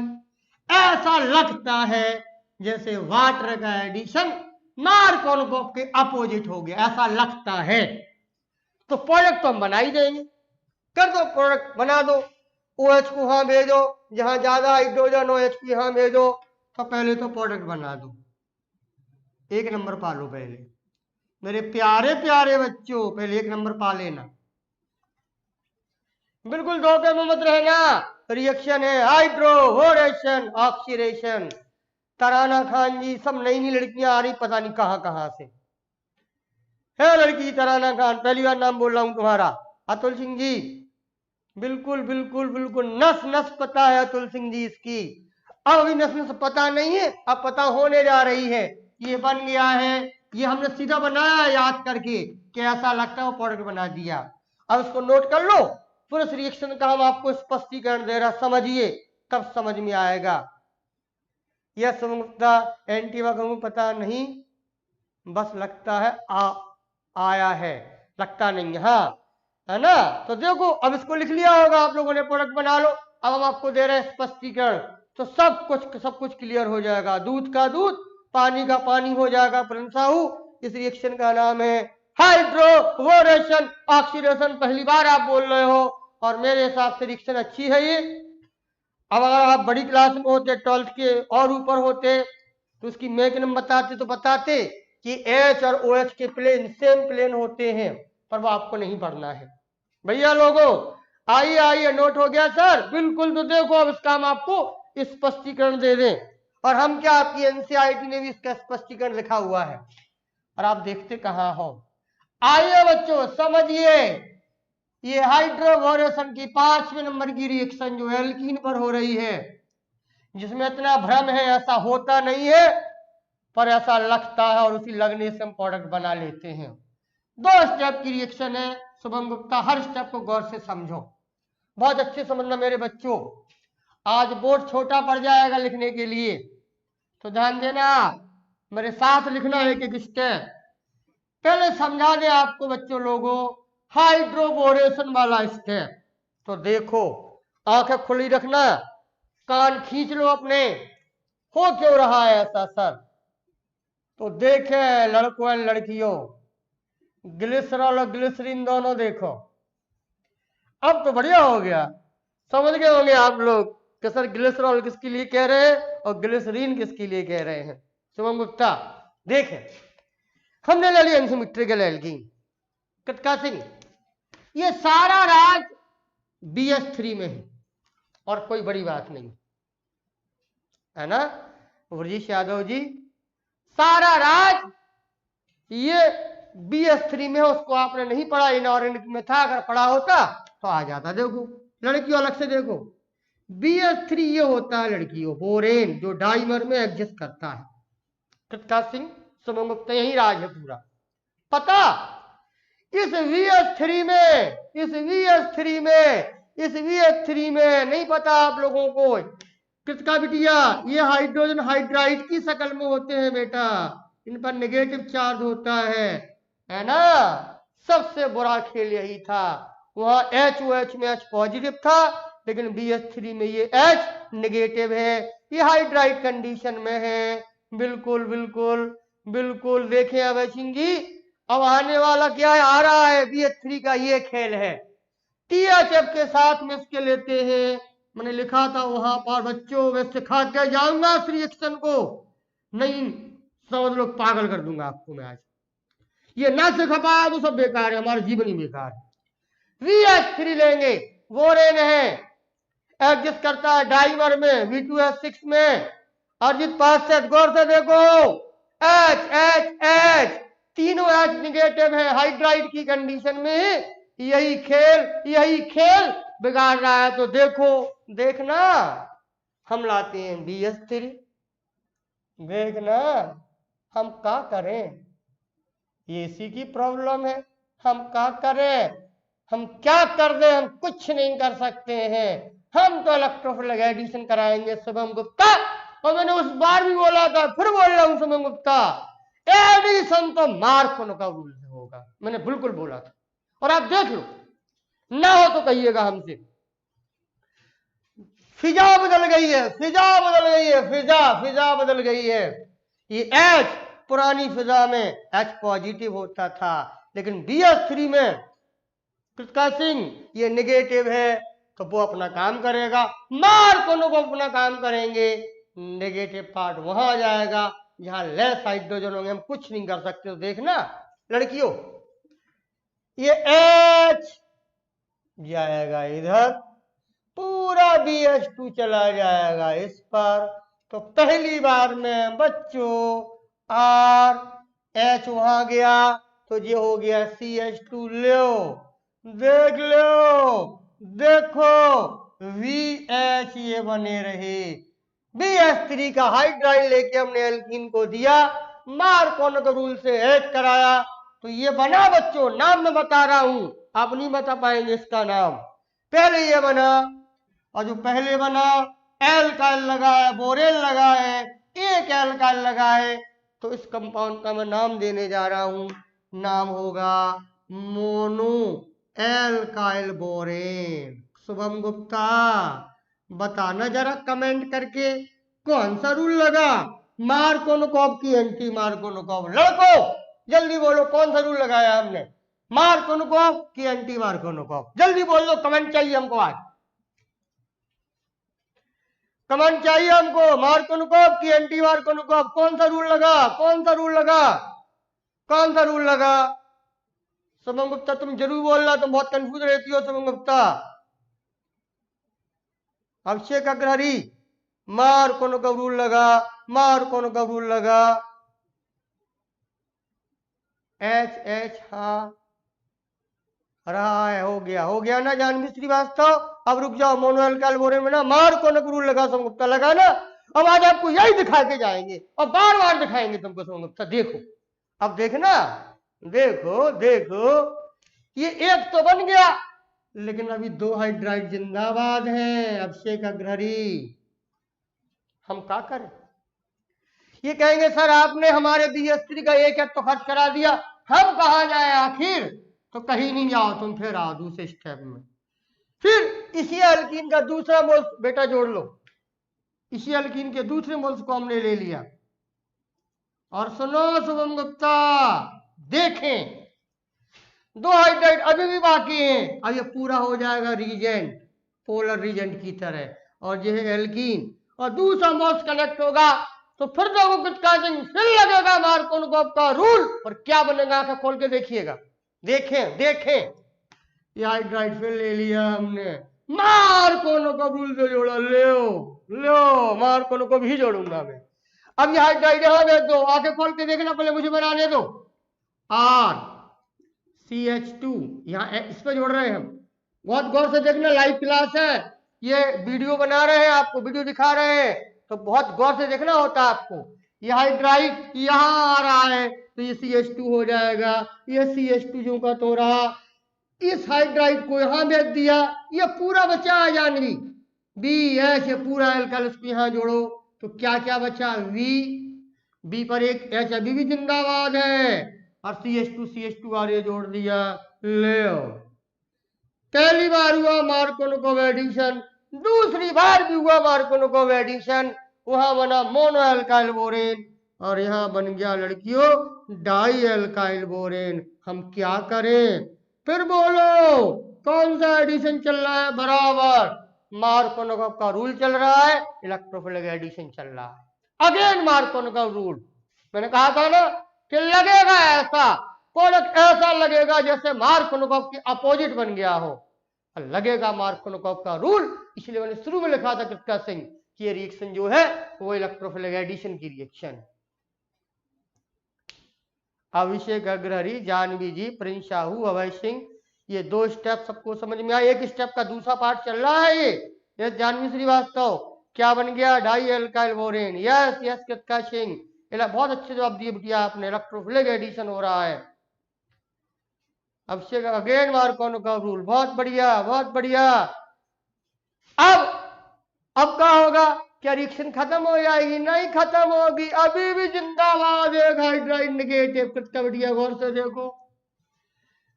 ऐसा लगता है जैसे वाटर का एडिशन मार्कोनोकोव के अपोजिट हो गया, ऐसा लगता है। तो प्रोडक्ट तो हम बना ही देंगे। कर दो, प्रोडक्ट बना दो। OH को यहां भेजो, जहां ज्यादा हाइड्रोजन OH को यहां भेजो। तो पहले तो प्रोडक्ट बना दो, एक नंबर पा लो पहले। मेरे प्यारे प्यारे बच्चों, पहले एक नंबर पा लेना। बिल्कुल धोखे में मत रहना। रिएक्शन है हाइड्रोवोरेशन ऑक्सीडेशन। तराना खान जी, सब नई नई लड़कियां आ रही, पता नहीं कहां कहां से है। लड़की तराना खान, पहली बार नाम बोल रहा हूं तुम्हारा। अतुल सिंह जी, बिल्कुल बिल्कुल बिल्कुल नस नस पता है अतुल सिंह जी इसकी। अब अभी नस नस पता नहीं है, अब पता होने जा रही है। ये बन गया है, ये हमने सीधा बनाया याद करके कि ऐसा लगता है, वो प्रोडक्ट बना दिया। अब इसको नोट कर लो, फिर इस रिएक्शन का हम आपको स्पष्टीकरण दे रहा, समझिए तब समझ में आएगा। यह समझता एंटी मार्कोनोकोव पता नहीं, बस लगता है आया है, लगता नहीं है, हाँ, है ना? तो देखो, अब इसको लिख लिया होगा आप लोगों ने, प्रोडक्ट बना लो। अब हम आपको दे रहे हैं स्पष्टीकरण, तो सब कुछ क्लियर हो जाएगा। दूध का दूध, पानी का पानी हो जाएगा प्रिंसाहू। इस रिएक्शन का नाम है हाइड्रोवोरेशन ऑक्सीडेशन। पहली बार आप बोल रहे हो, और मेरे हिसाब से रिएक्शन अच्छी है ये। अब अगर आप बड़ी क्लास में होते, 12th के और ऊपर होते, तो उसकी मैकेनिज्म बताते तो बताते कि H और OH के प्लेन सेम प्लेन होते हैं, पर वो आपको नहीं पढ़ना है। भैया लोगों आइए आइए, नोट हो गया सर? बिल्कुल। तो देखो अब इसका हम आपको स्पष्टीकरण दे दें, और हम क्या, आपकी एनसीईआरटी ने भी इसका स्पष्टीकरण लिखा हुआ है, और आप देखते कहां हो। आइए बच्चों समझिए, ये हाइड्रोबोरेशन की 5वें नंबर की रिएक्शन जो एल्कीन पर हो रही है, जिसमें इतना भ्रम है, ऐसा होता नहीं है, पर ऐसा लगता है, और उसी लगने से हम प्रोडक्ट बना लेते हैं। 2 स्टेप की रिएक्शन है शुभम गुप्ता, हर स्टेप को गौर से समझो, बहुत अच्छे समझना मेरे बच्चों। आज बोर्ड छोटा पड़ जाएगा लिखने के लिए, तो ध्यान देना, मेरे साथ लिखना एक एक स्टेप। पहले समझा दे आपको बच्चों लोगों हाइड्रोबोरेशन वाला स्टेप। तो देखो, आंखें खुली रखना, कान खींच लो अपने। हो क्यों रहा है ऐसा सर? तो देखे लड़कों एंड लड़कियों, ग्लिसरॉल और ग्लिसरीन दोनों देखो। अब तो बढ़िया हो गया, समझ गए होंगे आप लोग कि सर ग्लिसरॉल किसके लिए कह रहे हैं और ग्लिसरीन किसके लिए कह रहे हैं। शुभम गुप्ता देखें, हमने ले लिया एंसीमेट्रिकल एल्कीन कटका सिंह, ये सारा राज BH3 में है और कोई बड़ी बात नहीं है ना ब्रजेश यादव जी, सारा राज ये BH3 में है। उसको आपने नहीं पढ़ा, इनऑर्गेनिक में था, अगर पढ़ा होता तो आ जाता। देखो लड़कियों अलग से देखो, BH3 ये होता है लड़कियों बोरेन, जो डाइमर में एग्जिस्ट करता है। कृतका सिंह शुभम गुप्ता यही राज है पूरा। पता इस VH3 में, इस VH3 में नहीं पता आप लोगों को कृतका बिटिया, ये हाइड्रोजन हाइड्राइड की शक्ल में होते हैं बेटा, इन पर नेगेटिव चार्ज होता है ना। सबसे बुरा खेल यही था, वहां HOH में H पॉजिटिव था, लेकिन BH3 में ये H नेगेटिव है, ये हाइड्राइड कंडीशन में है। बिल्कुल बिल्कुल बिल्कुल। देखें अभय सिंह जी, अब आने वाला क्या है, आ रहा है BH3 का ये खेल है। THF के साथ में इसके लेते हैं, मैंने लिखा था वहां पर बच्चों, मैं सिखा के जाऊंगा इस रिएक्शन को, नहीं समझ लो पागल कर दूंगा आपको मैं आज। ये ना सिखा पाया तो सब बेकार है, हमारा जीवन ही बेकार है। VH3 लेंगे, बोरेन है, एग्जिस्ट करता है डाइमर में V2S6 में। अर्जित पास से गौर से देखो, H तीनों H निगेटिव है, हाइड्राइड की कंडीशन में यही खेल बिगाड़ रहा है। तो देखो देखना, हम लाते हैं BH3, देखना हम क्या करें, ये इसी की प्रॉब्लम है, हम क्या करें, हम क्या कर दें, हम कुछ नहीं कर सकते हैं, हम तो इलेक्ट्रोफिलिक एडिशन कराएंगे शुभम गुप्ता। और मैंने उस बार भी बोला था, फिर बोल रहा हूं शुभम गुप्ता, एडिशन तो मार्कोन का रूल से होगा, मैंने बिल्कुल बोला था, और आप देख लो, ना हो तो कहिएगा हमसे। फिजा बदल गई है, फिजा बदल गई है। ये H पुरानी फिजा में H पॉजिटिव होता था, लेकिन BH3 में कृतका सिंह ये नेगेटिव है, तो वो अपना काम करेगा, मार्कोन को अपना काम करेंगे, नेगेटिव पार्ट वहां आ जाएगा जहां लेस हाइड्रोजन होंगे, हम कुछ नहीं कर सकते। तो देखना लड़कियों, ये H जाएगा इधर, पूरा BH2 चला जाएगा इस पर। तो पहली बार में बच्चों RH वहां गया, तो ये हो गया CH2, लो देख लो, देखो VH ये बने रहे। BH3 का हाइड्राइड लेके हमने एल्कीन को दिया, मार्कोन के रूल से ऐड कराया, तो ये बना बच्चों, नाम मैं बता रहा हूं, आप नहीं बता पाएंगे इसका नाम। पहले ये बना, और जो पहले बना एल्काइल लगा है, बोरेन लगा है, एक एल्काइल लगा है, तो इस कंपाउंड का मैं नाम देने जा रहा हूं, नाम होगा mono alkyl borane. Shubham Gupta बताना जरा कमेंट करके कौन सा रूल लगा, मार्कोनोकॉव की एंटी मार्कोनोकॉव, लड़को जल्दी बोलो कौन सा रूल लगाया हमने। मार्कोनिकोव की एंटी मार्कोनिकोव? जल्दी बोल दो, कमेंट चाहिए हमको आज, कमेंट चाहिए हमको। मार्कोनिकोव की एंटी मार्कोनिकोव? कौन सा रूल लगा, कौन सा रूल लगा, कौन सा रूल लगा? शुभम गुप्ता तुम जरूर बोलना, तुम बहुत कंफ्यूज रहती हो शुभम गुप्ता। अभिषेक अग्रहरी, मार्कोनिकोव रूल लगा, मार्कोनिकोव रूल लगा। एच हाँ रहा है, हो गया ना जानवी श्रीवास्तव? अब रुक जाओ, मोनोअल्काइल बोरेन में ना मार्कोनिकोव रूल लगा शुभम गुप्ता, लगा ना? अब आज आपको यही दिखा के जाएंगे और बार बार दिखाएंगे तुमको शुभम गुप्ता। देखो अब देखना, देखो देखो, ये एक तो बन गया, लेकिन अभी 2 हाइड्राइड जिंदाबाद हैं। अभिषेक अग्रहरी, हम क्या करें? ये कहेंगे सर आपने हमारे BS3 का एक तो खर्च करा दिया, हम कहा जाए आखिर? तो कहीं नहीं जाओ तुम, फिर आओ दूसरे स्टेप में। फिर इसी अल्कीन का दूसरा मोल्स बेटा जोड़ लो, इसी अल्कीन के दूसरे मोल्स को हमने ले लिया। और सुनो शुभम गुप्ता, देखें 2 हाइड्राइड अभी भी बाकी हैं। अब ये पूरा हो जाएगा रीजेंट, पोलर रीजेंट की तरह, और ये है एल्कीन, और दूसरा मोल्स कनेक्ट होगा तो फिर लोगों कुछ काजिंग, फिर लगेगा मार्कोनिकोव का रूल, और क्या बनेगा आंखें खोल के देखिएगा। देखें देखें, ये हाइड्राइड फिर ले लिया हमने, मार्कोनिकोव रूल से जोड़ा, लो मार्कोनिकोव ही जोड़ूंगा मैं। अब ये हाइड्राइड यहां भेज दो, आंखें खोल के देखना, पहले मुझे बनाने दो। CH2 यहाँ इस पे जोड़ रहे हैं हम, बहुत गौर से देखना, लाइव क्लास है, ये वीडियो बना रहे हैं, आपको वीडियो दिखा रहे हैं, तो बहुत गौर से देखना होता है आपको। ये हाइड्राइड यहाँ आ रहा है तो ये CH2 हो जाएगा, ये CH2 जो का तो रहा, इस हाइड्राइड को यहाँ भेज दिया, ये पूरा बचा है जानवी BS, ये पूरा एल्काइल इसको यहाँ जोड़ो तो क्या क्या बचा, B पर एक H अभी भी जिंदाबाद है, और CH2 और ये जोड़ दिया, ले पहली बार हुआ मार्कोनिकोव एडिशन, दूसरी बार भी हुआ मार्कोनिकोव एडिशन, वहां बना मोनो एल्काइल बोरेन, और यहां बन गया लड़कियों डाई एल्काइल बोरेन। हम क्या करें? फिर बोलो कौन सा एडिशन चल रहा है? बराबर मार्कोनिकोव का रूल चल रहा है, इलेक्ट्रोफिलिक एडिशन चल रहा है। अगेन मार्कोनिकोव रूल, मैंने कहा था ना कि लगेगा ऐसा, प्रोडक्ट ऐसा लगेगा जैसे मार्कोनिकोव की अपोजिट बन गया हो, लगेगा मार्कोनिकोव का रूल। इसलिए मैंने शुरू में लिखा था कृत्का सिंह कि ये रिएक्शन जो है वो इलेक्ट्रोफिलिक एडिशन की रिएक्शन। अभिषेक अग्रहरी, जानवी जी, प्रिंस साहू, अभय सिंह, ये 2 स्टेप सबको समझ में आया? एक स्टेप का दूसरा पार्ट चल रहा है ये जानवी श्रीवास्तव, क्या बन गया? Di alkyl borane. Yes yes Kritika Singh, बहुत अच्छे जवाब दिए बिटिया आपने, इलेक्ट्रोफिलिक एडिशन हो रहा है। अभिषेक अगेन मार्कोनिकोव रूल, बहुत बढ़िया बहुत बढ़िया। अब क्या होगा? क्या रिएक्शन खत्म हो जाएगी? नहीं खत्म होगी, अभी भी जिंदाबाद है हाइड्राइड नेगेटिव। कितना बढ़िया, गौर से देखो,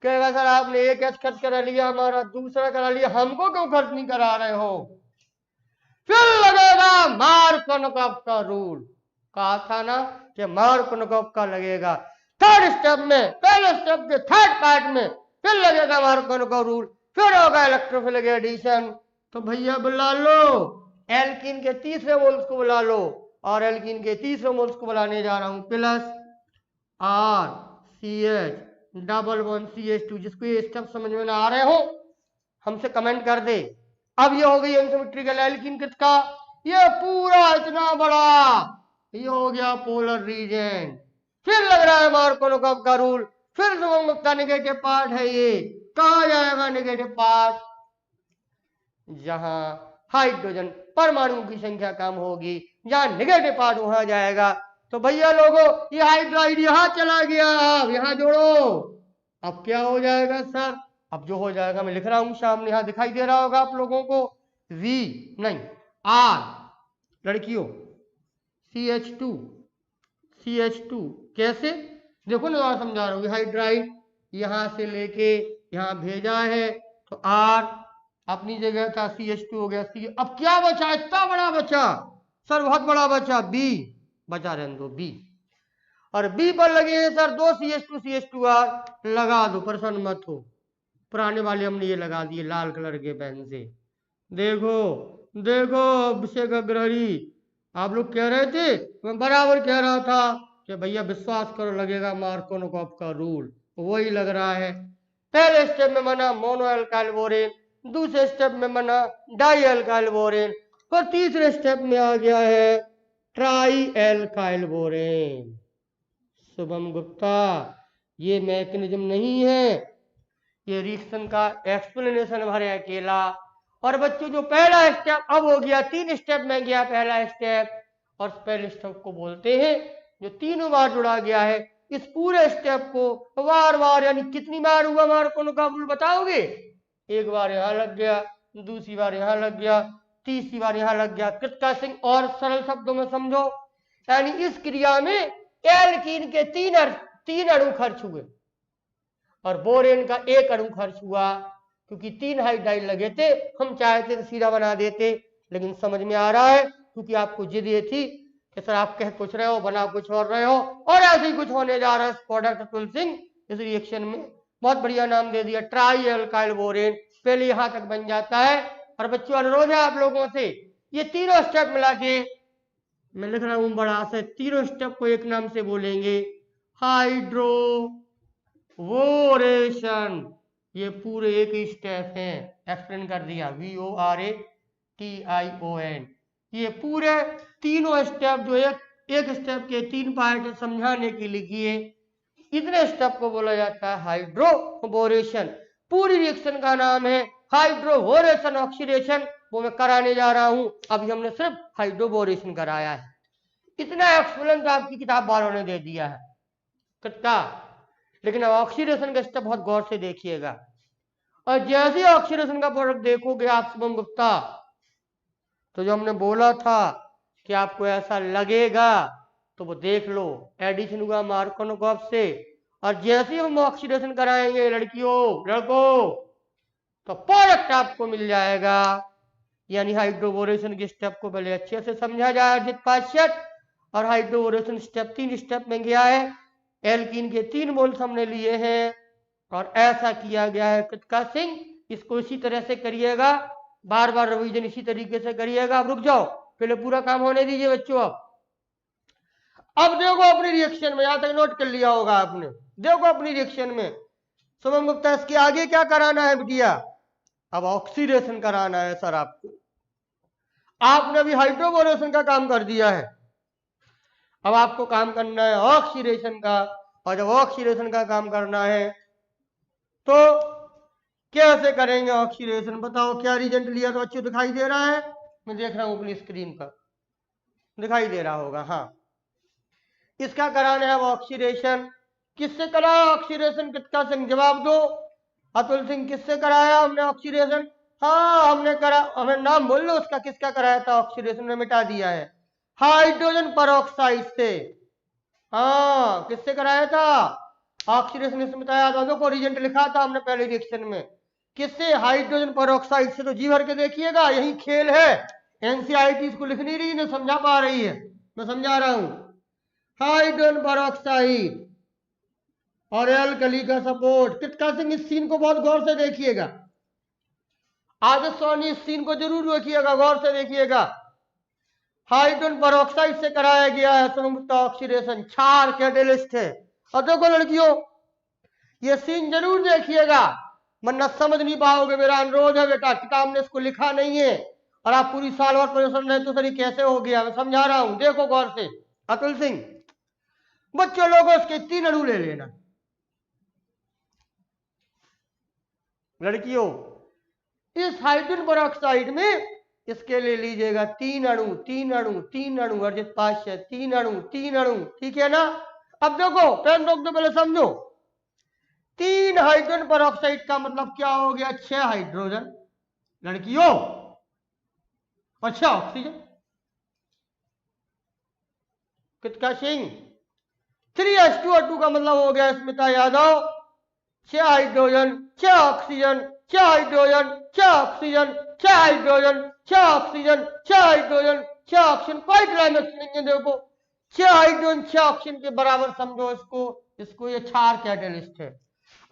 कहेगा सर आपने एक एच खर्च करा लिया, हमारा दूसरा करा लिया, हमको क्यों खर्च नहीं करा रहे हो? फिर लगेगा मार्कोनिकोव का रूल, कहा था ना कि मार्कोनिकोव का लगेगा। थर्ड स्टेप में, पहले स्टेप के थर्ड पार्ट में फिर लगेगा मार्कोनिकोव रूल, फिर होगा इलेक्ट्रोफिलिक एडिशन। तो भैया बुला लो एल्कीन के तीसरे मोल्स को, बुला लो, और एल्कीन के तीसरे मोल्स को बुलाने जा रहा हूं, प्लस RCH⋯CH2। जिसको ये स्टेप समझ में ना आ रहे हो हमसे कमेंट कर दे। अब ये हो गई अनसिमेट्रिकल एल्कीन का, ये पूरा इतना बड़ा, ये हो गया पोलर रीजन। फिर लग रहा है मार्कोनिकोव का रूल, फिर शुभम गुप्ता नेगेटिव पार्ट है, ये कहा जाएगा नेगेटिव पार्ट, जहां हाइड्रोजन परमाणु की संख्या कम होगी, जहां नेगेटिव पार्ट वहां जाएगा। तो भैया लोगों ये हाइड्राइड यहां चला गया, अब यहां जोड़ो, अब क्या हो जाएगा सर? अब जो हो जाएगा मैं लिख रहा हूं सामने, यहां दिखाई दे रहा होगा आप लोगों को, V नहीं R, लड़कियों CH2 कैसे? देखो ना समझा रहा हूं, हाइड्राइड यहां से लेके यहां भेजा है तो R अपनी जगह था, CH2 हो गया C। अब क्या बचा? इतना बड़ा बचा सर, बहुत बड़ा बचा, B बचा, रहने दो B। और बी पर लगे हैं सर 2 CH2CH2R, लगा दो, परेशान मत हो। पुराने वाले हमने ये लगा दिए लाल कलर के पेन से। देखो देखो अभिषेक अग्रहरी, आप लोग कह रहे थे, मैं बराबर कह रहा था कि भैया विश्वास करो लगेगा मार्कोनोव का रूल, वही लग रहा है। पहले स्टेप में बना मोनो एल्काइल बोरेन, दूसरे स्टेप में बना डाई एल्काइल बोरेन, और तीसरे स्टेप में आ गया है try alkyl borane. Shubham Gupta, ये मैकेनिज्म नहीं है, ये रिएक्शन का एक्सप्लेनेशन भरे अकेला। और बच्चों जो पहला स्टेप अब हो गया, 3 स्टेप में गया पहला स्टेप, और पहले स्टेप को बोलते हैं जो 3 बार जुड़ा गया है। इस पूरे स्टेप को बार बार, यानी कितनी बार हुआ मार्कोनोव का रूल बताओगे? एक बार यहां लग गया, दूसरी बार यहां लग गया, तीसरी बार यहां लग गया। कृतिका सिंह और सरल शब्दों में समझो, यानी इस क्रिया में एल्कीन के 3 अणु खर्च हुए और बोरेन का 1 अणु खर्च हुआ, क्योंकि 3 हाइड्राइड लगे थे। हम चाहते तो सीधा बना देते, लेकिन समझ में आ रहा है क्योंकि आपको जिद ये थी कि सर आप कह कुछ रहे हो बना कुछ और रहे हो, और ऐसे ही कुछ होने जा रहा है प्रोडक्ट। अतुल सिंह इस रिएक्शन में बहुत बढ़िया नाम दे दिया, ट्राई एल्काइल बोरेन। पहले यहां तक बन जाता है। और बच्चों अनुरोध है आप लोगों से, ये तीनों स्टेप मिला के मैं लिख रहा हूं बड़ा सा, तीनों स्टेप को एक नाम से बोलेंगे, हाइड्रोवोरेशन। ये पूरे एक ही स्टेप है, एक्सप्लेन कर दिया, VORATION। ये पूरे तीनों स्टेप जो एक स्टेप के 3 पार्ट समझाने के लिए किए, इतने स्टेप को बोला जाता है हाइड्रोवोरेशन। पूरी रिएक्शन का नाम है हाइड्रोवोरेशन ऑक्सीडेशन, वो मैं कराने जा रहा हूं। अभी हमने सिर्फ हाइड्रोवोरेशन कराया है, इतना एक्सप्लेन तो आपकी किताब वालों ने दे दिया है कितना। लेकिन अब ऑक्सीडेशन का स्टेप बहुत गौर से देखिएगा, और जैसे ही ऑक्सीडेशन का प्रोडक्ट देखोगे आप शुभम गुप्ता, तो जो हमने बोला था कि आपको ऐसा लगेगा, तो वो देख लो, एडिशन हुआ मार्कोनोव से। और जैसे ही हम ऑक्सीडेशन कराएंगे लड़कियों लड़कों, तो प्रोडक्ट आपको मिल जाएगा। यानी हाइड्रोवोरेशन के स्टेप को पहले अच्छे से समझा जाए अर्जित पाश्चात। और हाइड्रोवोरेशन स्टेप 3 स्टेप में गया है, एल्कीन के 3 मोल्स हमने लिए हैं, और ऐसा किया गया है कृतिका सिंह। इसको इसी तरह से करिएगा, बार बार रिवीजन इसी तरीके से करिएगा। अब रुक जाओ, पहले पूरा काम होने दीजिए बच्चों। अब देखो अपनी रिएक्शन में, यहां तक नोट कर लिया होगा आपने, देखो अपनी रिएक्शन में शुभम गुप्ता इसके आगे क्या कराना है बिटिया? अब ऑक्सीडेशन कराना है सर आपको। आपने अभी हाइड्रोवोरेशन का काम कर दिया है, अब आपको काम करना है ऑक्सीडेशन का। और जब ऑक्सीडेशन का काम करना है तो कैसे करेंगे ऑक्सीडेशन? बताओ क्या रिजल्ट लिया? तो अच्छे दिखाई दे रहा है, मैं देख रहा हूं अपनी स्क्रीन पर, दिखाई दे रहा होगा। हाँ, इसका कराना है ऑक्सीडेशन। किससे कराया ऑक्सीडेशन? कृतिका सिंह जवाब दो। अतुल सिंह किससे कराया हमने ऑक्सीडेशन? हाँ हमने करा, हमें नाम बोल लो उसका, किसका कराया था ऑक्सीडेशन में? मिटा दिया है, हाइड्रोजन परऑक्साइड से। हाँ किससे कराया था ऑक्सीडेशन? इसमें बताया था, देखो रिजल्ट लिखा था हमने पहले रिएक्शन में, किससे? हाइड्रोजन परऑक्साइड से। तो जी भर के देखिएगा, यही खेल है। एनसीईआरटी इसको लिख नहीं रही, ना समझा पा रही है, मैं समझा रहा हूं। हाइड्रोजन परऑक्साइड और एल्कली का सपोर्ट। कृतिका सिंह इस सीन को बहुत गौर से देखिएगा, आदर्श सोनी इस सीन को जरूर देखिएगा, गौर से देखिएगा। हाइड्रोजन परऑक्साइड से कराया गया है संयुक्त ऑक्सीडेशन, क्षार कैटेलिस्ट है। और देखो लड़कियों, ये सीन जरूर देखिएगा, वरना समझ नहीं पाओगे। मेरा अनुरोध है बेटा, किताब में इसको लिखा नहीं है और आप पूरी साल और परेशान रहे तो सर कैसे हो गया? मैं समझा रहा हूं, देखो गौर से। अतुल सिंह, बच्चों लोगों इसके 3 अणु ले लेना। लड़कियों, इस हाइड्रोजन परऑक्साइड में इसके ले लीजिएगा 3 अणु, 3 अणु, 3 अणु। अर्जित पाश्चात 3 अणु, 3 अणु, ठीक है ना? अब देखो, पेन रोक दो, पहले समझो। 3 हाइड्रोजन परऑक्साइड का मतलब क्या हो गया? 6 हाइड्रोजन लड़कियों और 6 ऑक्सीजन। कृतिका सिंह, 3H2O2 का मतलब हो गया Smita Yadav 6 hydrogen, 6 oxygen, 6 hydrogen, 6 oxygen, 6 hydrogen, 6 oxygen, 6 hydrogen, 6 oxygen. कोई क्लाइमेक्स नहीं है। देखो 6 हाइड्रोजन 6 ऑक्सीजन के बराबर समझो इसको, इसको ये 4 कैटेलिस्ट है।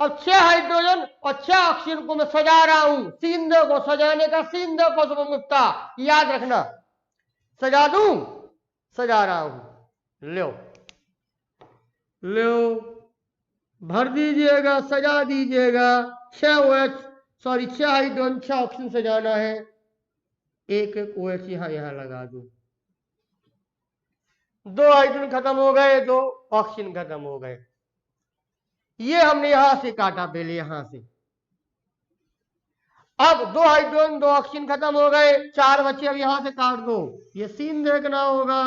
अब 6 हाइड्रोजन और 6 ऑक्सीजन को मैं सजा रहा हूं, सीन देखो, सजाने का सीन देखो शुभम गुप्ता, याद रखना, सजा दूं, सजा रहा हूं, लो लो, भर दीजिएगा, सजा दीजिएगा। 6 OH, सॉरी 6 हाइड्रोजन 6 ऑक्सीजन सजाना है, एक एक OH यहां लगा दूं, 2 हाइड्रोजन खत्म हो गए, 2 ऑक्सीजन खत्म हो गए। ये हमने यहां से काटा पहले, यहां से। अब 2 हाइड्रोजन 2 ऑक्सीजन खत्म हो गए, 4 बचे, अब यहां से काट दो, ये सीन देखना होगा,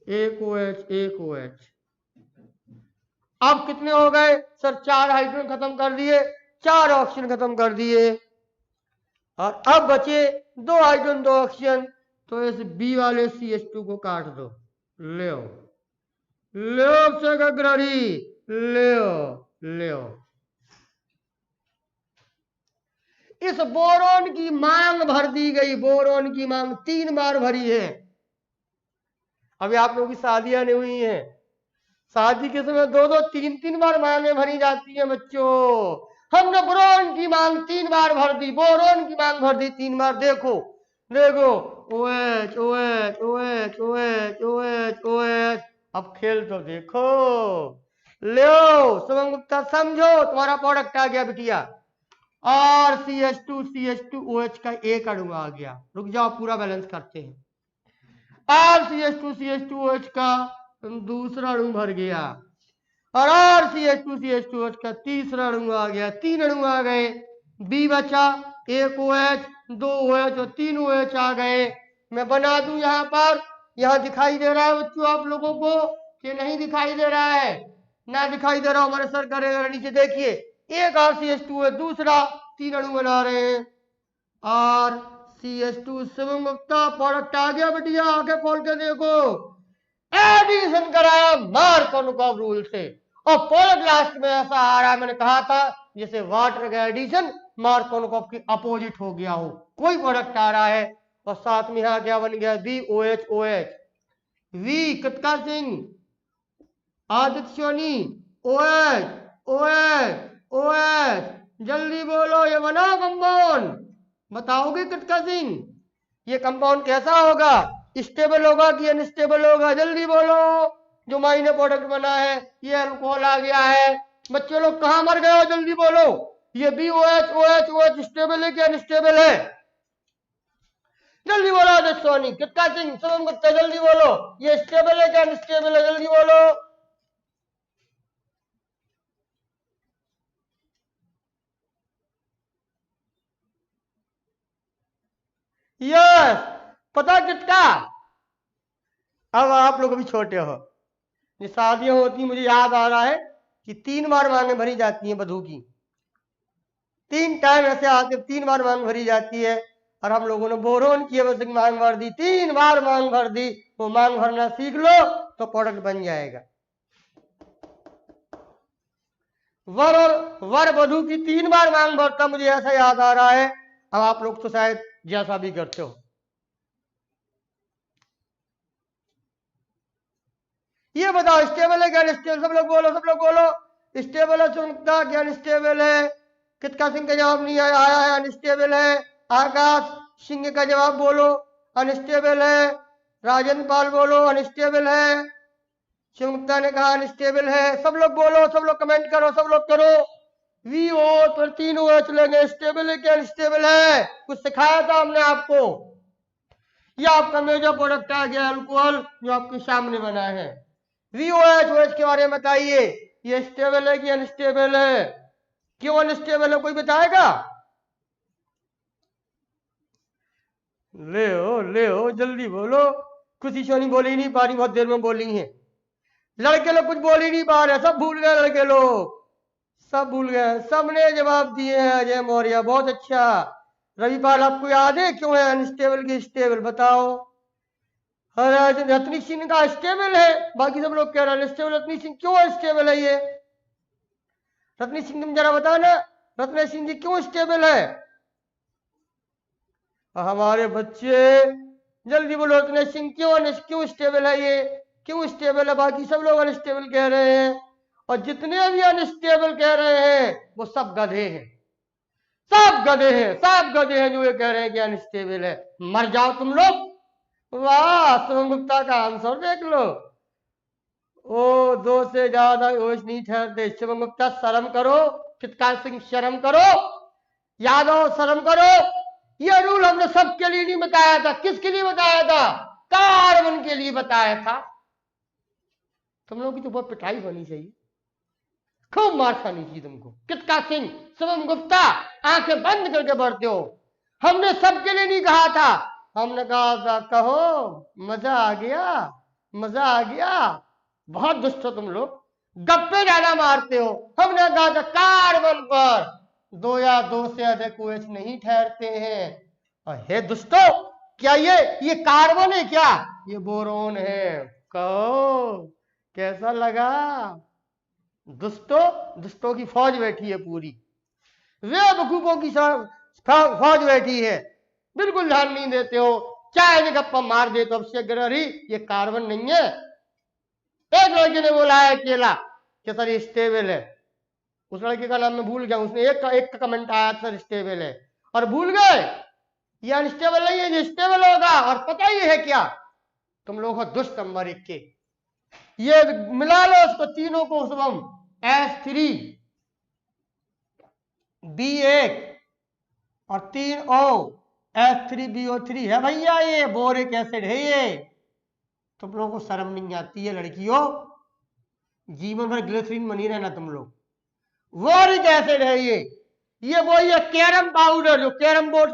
एक OH एक OH। अब कितने हो गए सर? 4 हाइड्रोजन खत्म कर दिए, 4 ऑक्सीजन खत्म कर दिए, और अब बचे 2 हाइड्रोजन 2 ऑक्सीजन, तो इस बी वाले CH2 को काट दो, ले सेक्रेटरी, ले। इस बोरोन की मांग भर दी गई, बोरोन की मांग 3 बार भरी है। अभी आप लोगों की शादियां नहीं हुई हैं, शादी के समय 2-2 3-3 बार मांगे भरी जाती है बच्चों। हमने बोरोन की मांग 3 बार भर दी, बोरोन की मांग भर दी 3 बार। देखो देखो, OH OH OH OH OH OH, अब खेल तो देखो, लो शुभम गुप्ता समझो, तुम्हारा प्रोडक्ट आ गया बिटिया, और CH2 OH का एक अणु आ गया। रुक जाओ, पूरा बैलेंस करते हैं। और CH2 OH का दूसरा अणु भर गया, और CH2 OH का तीसरा अणु आ गया, 3 अणु आ गए। बी बचा, एक OH 2 OH और 3 OH आ गए। मैं बना दूं यहां पर, यहां दिखाई दे रहा है बच्चों आप लोगों को कि नहीं दिखाई दे रहा है? ना दिखाई दे रहा, हमारे सर करेगा नीचे देखिए, एक और CH2 है, दूसरा 3 अणु बना रहे हैं, और CH2 शुभम गुप्ता प्रोडक्ट आ गया बिटिया, आंखें खोल के देखो, एडिशन कराया मार्कोनिकॉव रूल से, और प्रोडक्ट लास्ट में ऐसा आ रहा है, मैंने कहा था जैसे वाटर का एडिशन मार्कोनिकॉव की अपोजिट हो गया हो, कोई प्रोडक्ट आ रहा है। और साथ में यहां क्या बन गया? BOH OH, वी Kritika Singh, Aditya Soni, OH OH OH, जल्दी बोलो, ये बना कंपाउंड, बताओगे कृतिका सिंह? ये कंपाउंड कैसा होगा? स्टेबल होगा कि अनस्टेबल होगा? जल्दी बोलो, जो माइनर प्रोडक्ट बना है, ये अल्कोहल आ गया है। बच्चे लोग कहां मर गए हो? जल्दी बोलो, ये BOH OH OH स्टेबल है कि अनस्टेबल है? जल्दी बोलो आदित्य सोनी, कृतिका सिंह, शुभम गुप्ता, जल्दी बोलो, ये स्टेबल है कि अनस्टेबल है? जल्दी बोलो। यस, पता कितना? अब आप लोग भी छोटे हो, ये शादियां होती, मुझे याद आ रहा है कि 3 बार मांगे भरी जाती हैं वधू की, 3 टाइम ऐसे आते, 3 बार मांग भरी जाती है, और हम लोगों ने बोरोन की आवश्यक मांग भर दी, 3 बार मांग भर दी। वो मांग भरना सीख लो तो प्रोडक्ट बन जाएगा। वर और वर वधू की 3 बार मांग भरता, मुझे ऐसा याद आ रहा है। अब आप लोग तो शायद जैसा भी करते हो। ये बताओ, स्टेबल है क्या अनस्टेबल? सब लोग बोलो, सब लोग बोलो, स्टेबल है सुनता क्या अनस्टेबल है? कृतिका सिंह का जवाब नहीं आया है, अनस्टेबल है। आकाश सिंह का जवाब बोलो, अनस्टेबल है। राजेंद्र पाल बोलो, अनस्टेबल है। शिवगुप्ता ने कहा अनस्टेबल है। सब लोग बोलो, सब लोग कमेंट करो, सब लोग करो। VO तो 3 OH लेंगे, स्टेबल है क्या अनस्टेबल है? कुछ सिखाया था हमने आपको? ये आपका मेजर प्रोडक्ट आ गया अल्कोहल, जो आपके सामने बना है। VOH OH के बारे में बताइए, ये स्टेबल है कि अनस्टेबल है? क्यों अनस्टेबल है, कोई बताएगा? ले हो जल्दी बोलो। खुशी सोनी बोल ही नहीं पा रही, बहुत देर में बोली है। लड़के लोग कुछ बोल ही नहीं पा रहे, सब भूल गए लड़के लोग, सब भूल गए। सबने जवाब दिए हैं अजय मौर्य, बहुत अच्छा। रविपाल आपको याद है क्यों है अनस्टेबल की स्टेबल? बताओ। रत्नी सिंह का स्टेबल है, बाकी सब लोग कह रहे हैं अनस्टेबल। रत्नी सिंह क्यों स्टेबल है? ये रत्नी सिंह तुम जरा बताना, रत्नी सिंह जी क्यों स्टेबल है? हमारे बच्चे जल्दी बोलो, रत्नी सिंह क्यों स्टेबल है? ये क्यों स्टेबल है? बाकी सब लोग अनस्टेबल कह रहे हैं, और जितने भी अनस्टेबल कह रहे हैं वो सब गधे हैं, सब गधे हैं, सब गधे हैं जो ये कह रहे हैं कि अनस्टेबल है। मर जाओ तुम लोग। वाह, शुभम गुप्ता का आंसर देख लो। ओ, दो से ज्यादा ओएस नहीं ठहरते। शुभम गुप्ता शर्म करो, चित्कार सिंह शर्म करो, यादव शर्म करो। ये रूल हमने सबके लिए नहीं बताया था। किसके लिए बताया था? कार्बन के लिए बताया था। तुम लोगों की तो बहुत पिटाई होनी चाहिए, खूब मार खानी चाहिए तुमको। कित्का सिंह, शुभम गुप्ता, आंखें बंद करके बढ़ते हो। हमने सबके लिए नहीं कहा था, हमने कहा था कहो मजा आ गया, मजा आ गया। बहुत दुष्ट हो तुम लोग, गप्पे ज्यादा मारते हो। हमने कहा था कार्बन पर 2 या 2 से अधिक OH नहीं ठहरते हैं। और हे दुष्टो, क्या ये कार्बन है क्या? ये बोरोन है। कहो कैसा लगा? दुष्टों की फौज बैठी है पूरी, बेवकूफों की फौज बैठी है। बिल्कुल ध्यान नहीं देते हो, चाहे भी गप्पा मार दे तो अभिषेक गिरहरी ये कार्बन नहीं है। एक लड़के ने बोला है अकेला कि सर ये स्टेबल है। उस लड़के का नाम मैं भूल गया, उसने एक का कमेंट आया सर स्टेबल है, और भूल गए ये अनस्टेबल नहीं है, ये स्टेबल होगा। और पता ही है क्या, तुम लोग हो दुष्ट नंबर 1 के। ये मिला लो उसको तीनों को, शुभम S3 B1 और 3O H3BO3 है भैया, ये बोरिक एसिड है ये। तुम लोगों को शर्म नहीं आती है लड़कियों? जीवन भर ग्लिसरीन बनी रहना तुम लोग। बोरिक एसिड है ये वही है कैरम पाउडर, जो कैरम बोर्ड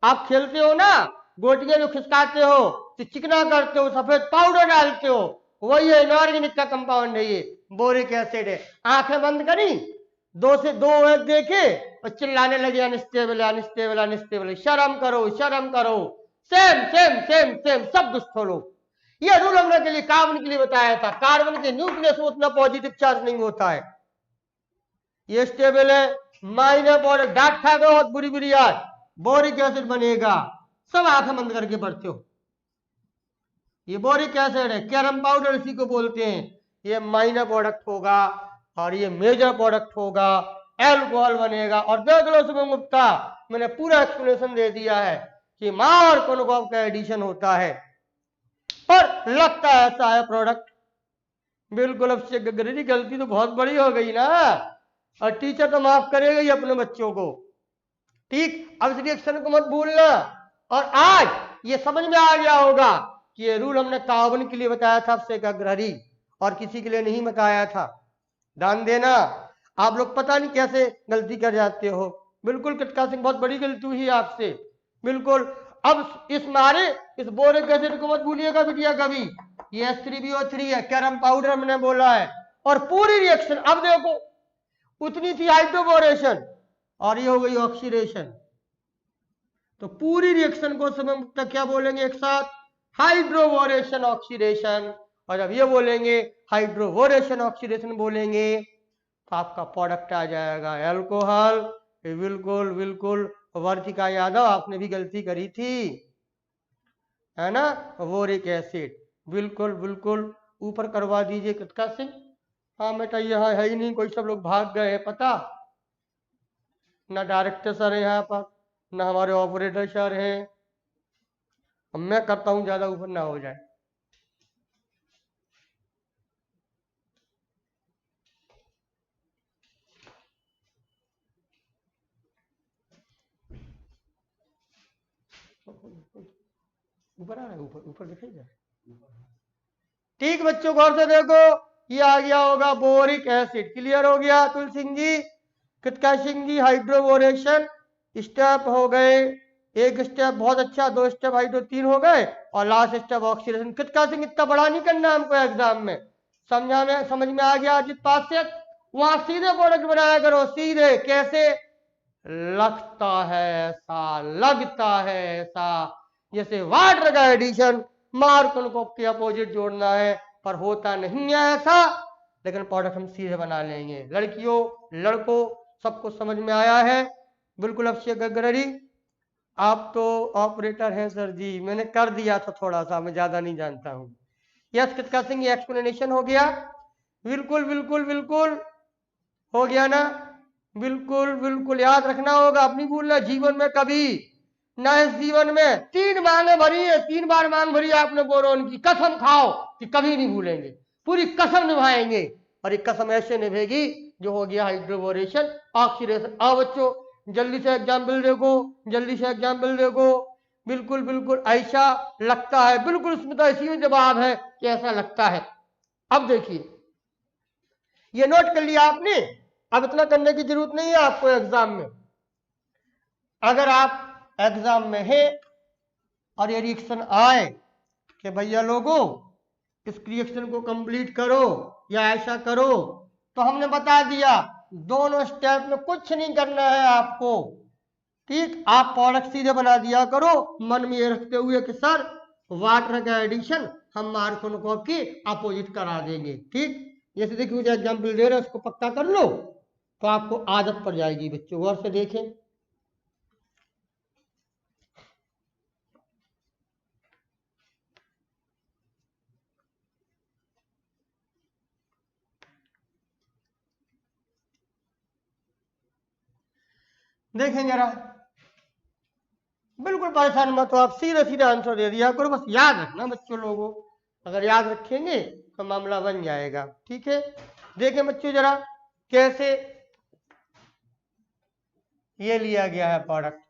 आप खेलते हो ना, गोटियां जो खिसकाते हो तो चिकना करते हो, सफेद पाउडर डालते हो, वही है इनऑर्गेनिक का कंपाउंड है ये, बोरिक एसिड है। आंखें बंद करी, 2 से 2 देखे और चिल्लाने लगे अनस्टेबल अनस्टेबल अनस्टेबल। शर्म करो, शर्म करो। सेम सेम सेम सेम, सब दुष्ट हो लोग। ये रूल हमने के लिए कार्बन के लिए बताया था। कार्बन के न्यूक्लियस में उतना पॉजिटिव चार्ज नहीं होता है, ये स्टेबल है। माइनर प्रोडक्ट डांट खा गए बहुत बुरी बुरी आज, बोरिक एसिड बनेगा। सब आंखें बंद करके पढ़ते हो। ये बोरिक एसिड है, कैरम पाउडर इसी को बोलते हैं। ये माइनर प्रोडक्ट होगा और ये मेजर प्रोडक्ट होगा, एल्कोहल बनेगा। और देख लो शुभम गुप्ता, मैंने पूरा एक्सप्लेनेशन दे दिया है कि मार कोनोकॉफ का एडिशन होता है, पर लगता ऐसा है प्रोडक्ट। बिल्कुल, अब से गलती तो बहुत बड़ी हो गई ना, और टीचर तो माफ करेगा ही अपने बच्चों को। ठीक, अब इस रिएक्शन को मत भूलना। और आज ये समझ में आ गया होगा कि ये रूल हमने कार्बन के लिए बताया था अभिषेक अग्रहरी, और किसी के लिए नहीं बताया था। ध्यान देना, आप लोग पता नहीं कैसे गलती कर जाते हो। बिल्कुल किटका सिंह, बहुत बड़ी गलती हुई आपसे, बिल्कुल। अब इस मारे इस बोरिक एसिड को मत भूलिएगा बिटिया कभी। ये H3BO3 है, कैरम पाउडर हमने बोला है। और पूरी रिएक्शन अब देखो, उतनी थी हाइड्रोबोरेशन और ये हो गई ऑक्सीडेशन। तो पूरी रिएक्शन को समय तक क्या बोलेंगे एक साथ? Hydroboration oxidation. और जब ये बोलेंगे हाइड्रोबोरेशन ऑक्सीडेशन बोलेंगे तो आपका प्रोडक्ट आ जाएगा एल्कोहल। बिल्कुल बिल्कुल, वर्तिका यादव आपने भी गलती करी थी, है ना, बोरिक एसिड। बिल्कुल बिल्कुल, ऊपर करवा दीजिए किटका सिंह। हाँ बेटा, यहाँ है ही नहीं कोई, सब लोग भाग गए हैं पता। ना डायरेक्टर सर है यहाँ पर, ना हमारे ऑपरेटर सर हैं। मैं करता हूँ, ज्यादा ऊपर ना हो जाए। ऊपर आ रहा है, ऊपर ऊपर दिखेगा। ठीक बच्चों, गौर से देखो, ये आ गया होगा बोरिक एसिड। क्लियर हो गया अतुल सिंह जी, किटका सिंह जी? हाइड्रोबोरेशन स्टेप हो गए, एक स्टेप बहुत अच्छा, 2 स्टेप हाइड्रो 3 हो गए, और लास्ट स्टेप ऑक्सीडेशन। किटका सिंह इतना बड़ा नहीं करना हमको एग्जाम में, समझ में आ गया अजित पास से? वहां सीधे प्रोडक्ट बनाया करो, सीधे। कैसे? लगता है ऐसा, लगता है ऐसा, जैसे वाटर का एडिशन मार्कन को के अपोजिट जोड़ना है, पर होता नहीं है ऐसा। लेकिन प्रोडक्ट हम सीधे बना लेंगे। लड़कियों लड़कों सबको समझ में आया है? बिल्कुल अभिषेक अग्रहरी, आप तो ऑपरेटर हैं सर जी, मैंने कर दिया था थोड़ा सा, मैं ज्यादा नहीं जानता हूँ। यस कृतिका सिंह, ये एक्सप्लेनेशन हो गया। बिल्कुल बिल्कुल बिल्कुल हो गया ना, बिल्कुल बिल्कुल याद रखना होगा, अपनी भूलना जीवन में कभी ना, इस जीवन में 3 मांगे भरी है, 3 बार मांग भरी आपने बोरोन की, कसम खाओ कि कभी नहीं भूलेंगे, पूरी कसम निभाएंगे, और एक कसम ऐसे निभेगी जो हो गया हाइड्रोबोरेशन ऑक्सीडेशन। आओ बच्चों जल्दी से एग्जाम्पल देखो, जल्दी से एग्जाम्पल देखो। बिल्कुल बिल्कुल ऐसा लगता है, बिल्कुल स्मिता इसी में जवाब है कि ऐसा लगता है। अब देखिए ये नोट कर लिया आपने, अब इतना करने की जरूरत नहीं है आपको एग्जाम में। अगर आप एग्जाम में है और ये रिएक्शन आए कि भैया लोगों इस रिएक्शन को कंप्लीट करो या ऐसा करो, तो हमने बता दिया दोनों स्टेप में कुछ नहीं करना है आपको, ठीक। आप प्रोडक्ट सीधे बना दिया करो, मन में ये रखते हुए कि सर वाटर का एडिशन हम मार्कोन को की अपोजिट करा देंगे, ठीक। जैसे देखिए मुझे एग्जाम्पल दे रहे हैं, उसको पक्का कर लो तो आपको आदत पड़ जाएगी बच्चों। गौर से देखें, देखें जरा, बिल्कुल परेशान मत हो, आप सीधे सीधे आंसर दे दिया करो, बस याद रखना बच्चों लोगों, अगर याद रखेंगे तो मामला बन जाएगा, ठीक है। देखें बच्चों जरा कैसे ये लिया गया है प्रोडक्ट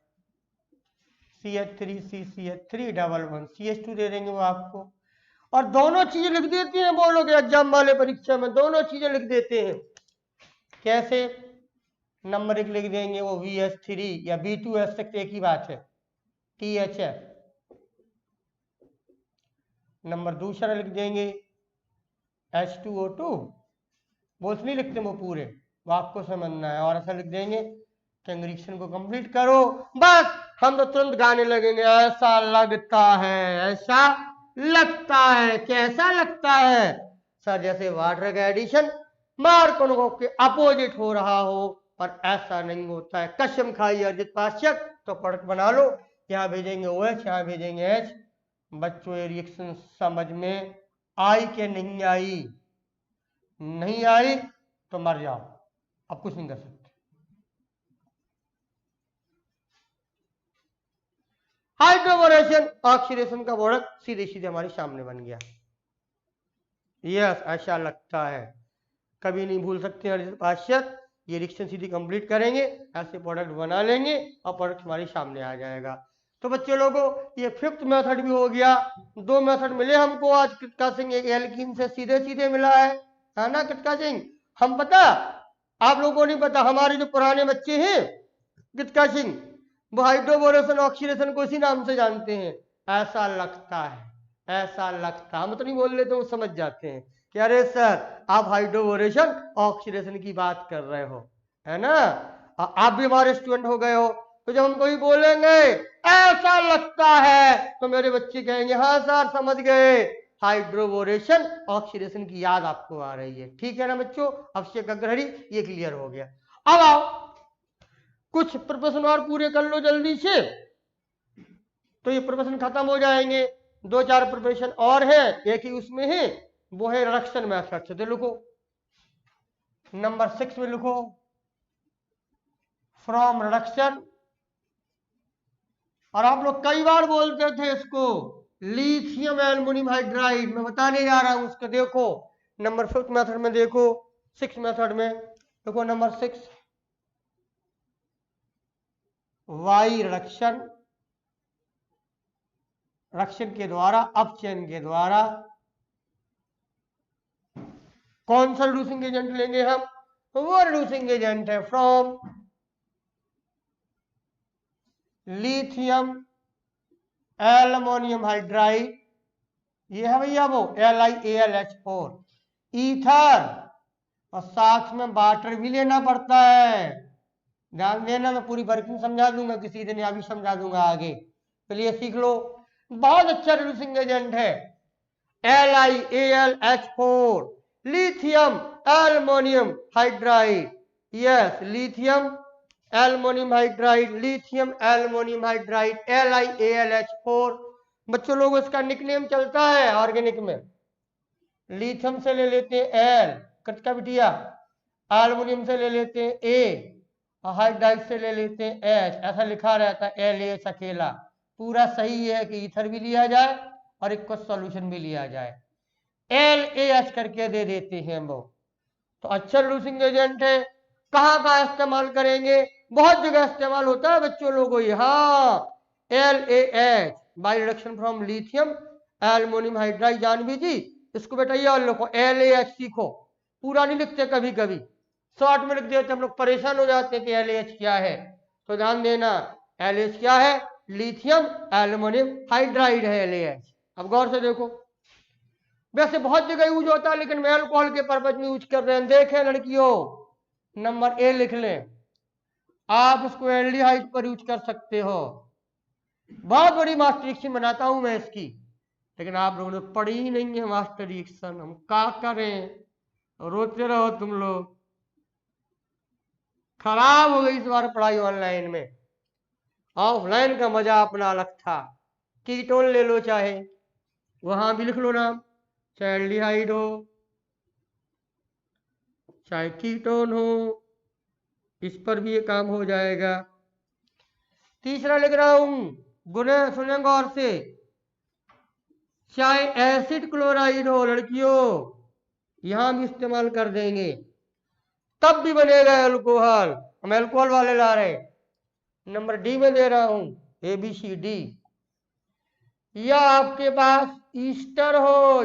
CH3CCH3 CH2 दे देंगे वो आपको, और दोनों चीजें लिख देते हैं वो लोग एग्जाम वाले परीक्षा में, दोनों चीजें लिख देते हैं। कैसे? नंबर 1 लिख देंगे वो VH3 या B2H6, एक ही बात है, THF। नंबर दूसरा लिख देंगे H2O2, बोल्स नहीं लिखते वो पूरे, वो आपको समझना है, और ऐसा लिख देंगे रिएक्शन को कंप्लीट करो, बस हम तो तुरंत गाने लगेंगे ऐसा लगता है, ऐसा लगता है। कैसा लगता है? सर जैसे वाटर का एडिशन मार्कोन के अपोजिट हो रहा हो, पर ऐसा नहीं होता है, कसम खाई अर्जित पाश्यक। तो प्रोडक्ट बना लो, यहाँ भेजेंगे OH, यहाँ भेजेंगे H। बच्चों ये रिएक्शन समझ में आई कि नहीं आई? नहीं आई तो मर जाओ, अब कुछ नहीं कर सकते। हाइड्रोबोरेशन ऑक्सीडेशन का प्रोडक्ट सीधे सीधे हमारे सामने बन गया। यस ऐसा लगता है, कभी नहीं भूल सकते पाश्यक, ये रिएक्शन सीधी कंप्लीट करेंगे, ऐसे प्रोडक्ट बना लेंगे और प्रोडक्ट हमारे सामने आ जाएगा। तो बच्चे लोगों ये 5th मेथड भी हो गया। 2 मेथड मिले हमको आज कृतिका सिंह, एक एल्कीन से सीधे सीधे मिला है ना कृतिका सिंह? हम पता, आप लोगों को नहीं पता, हमारे जो पुराने बच्चे हैं कृतिका सिंह, वो हाइड्रोबोरेशन ऑक्सीडेशन को इसी नाम से जानते हैं, ऐसा लगता है, ऐसा लगता। हम तो नहीं बोल रहे तो वो समझ जाते हैं कि अरे सर आप हाइड्रोबोरेशन ऑक्सीडेशन की बात कर रहे हो, है ना। आप भी हमारे स्टूडेंट हो गए हो, तो जब हम कोई बोलेंगे ऐसा लगता है तो मेरे बच्चे कहेंगे हाँ सर समझ गए, हाइड्रोबोरेशन ऑक्सीडेशन की याद आपको आ रही है, ठीक है ना बच्चों। अवश्य अग्रहरी ये क्लियर हो गया। अब आओ कुछ प्रश्न और पूरे कर लो जल्दी से, तो ये प्रिपरेशन खत्म हो जाएंगे। 2-4 प्रिपरेशन और है, एक ही उसमें है, वो है रिडक्शन मेथड से। तो लिखो नंबर 6 में लिखो फ्रॉम रिडक्शन, और आप लोग कई बार बोलते थे इसको लिथियम एल्युमिनियम हाइड्राइड, मैं बताने जा रहा हूं उसको। देखो नंबर 5th मेथड में, देखो 6 मेथड में, देखो नंबर 6 वाई रिडक्शन, रिडक्शन के द्वारा, अपचयन के द्वारा कौन सा रिड्यूसिंग एजेंट लेंगे हम? वो रिड्यूसिंग एजेंट है फ्रॉम लिथियम एल्युमिनियम हाइड्राइड, ये है भैया वो LiAlH4 ईथर, और साथ में वाटर भी लेना पड़ता है, ध्यान देना, मैं पूरी वर्किंग समझा दूंगा किसी दिन, या भी समझा दूंगा आगे, चलिए सीख लो। बहुत अच्छा रिड्यूसिंग एजेंट है LiAlH4 lithium aluminium hydride, yes lithium aluminium hydride, lithium aluminium hydride LiAlH4। बच्चों लोगों इसका निकनेम चलता है ऑर्गेनिक में लिथियम से ले लेते हैं एल, कट का बिटिया, एल्युमिनियम से ले लेते हैं ए, हाइड्राइड से ले लेते हैं एच। ऐसा लिखा रहता है LH अकेला। पूरा सही है कि ईथर भी लिया जाए और एक को सॉल्यूशन भी लिया जाए, LAH करके दे देते हैं वो। तो अच्छा रिड्यूसिंग एजेंट है। कहाँ कहाँ इस्तेमाल करेंगे? बहुत जगह इस्तेमाल होता है बच्चों लोगों, हाँ, LAH by reduction from lithium aluminium hydride. Janvi ji इसको बेटा ये और लिखो, LAH सीखो, पूरा नहीं लिखते, कभी कभी शॉर्ट में लिख देते, हम लोग परेशान हो जाते हैं कि LAH क्या है। तो ध्यान देना, LAH क्या है? लिथियम एल्युमिनियम हाइड्राइड है LAH। अब गौर से देखो, वैसे बहुत जगह यूज होता है लेकिन मैं अल्कोहल के पर्पज में यूज कर रहे हैं। देखें लड़कियों, नंबर ए लिख लें, आप उसको एल्डिहाइड पर यूज कर सकते हो। बहुत बड़ी मास्टर रिएक्शन बनाता हूं मैं इसकी, लेकिन आप लोगों ने पढ़ी ही नहीं है मास्टर रिएक्शन, हम क्या करें? रोते रहो तुम लोग। खराब हो गई इस बार पढ़ाई ऑनलाइन में। ऑफलाइन का मजा अपना अलग था। कीटोन ले लो, चाहे वहां भी लिख लो नाम, चाहे एल्डिहाइड हो चाहे कीटोन हो, इस पर भी ये काम हो जाएगा। तीसरा लिख रहा हूं, गुने सुने गौर से, चाहे एसिड क्लोराइड हो लड़कियों, यहां भी इस्तेमाल कर देंगे, तब भी बनेगा अल्कोहल। हम अल्कोहल वाले ला रहे हैं। नंबर डी में दे रहा हूं, ABCD। या आपके पास ईस्टर हो,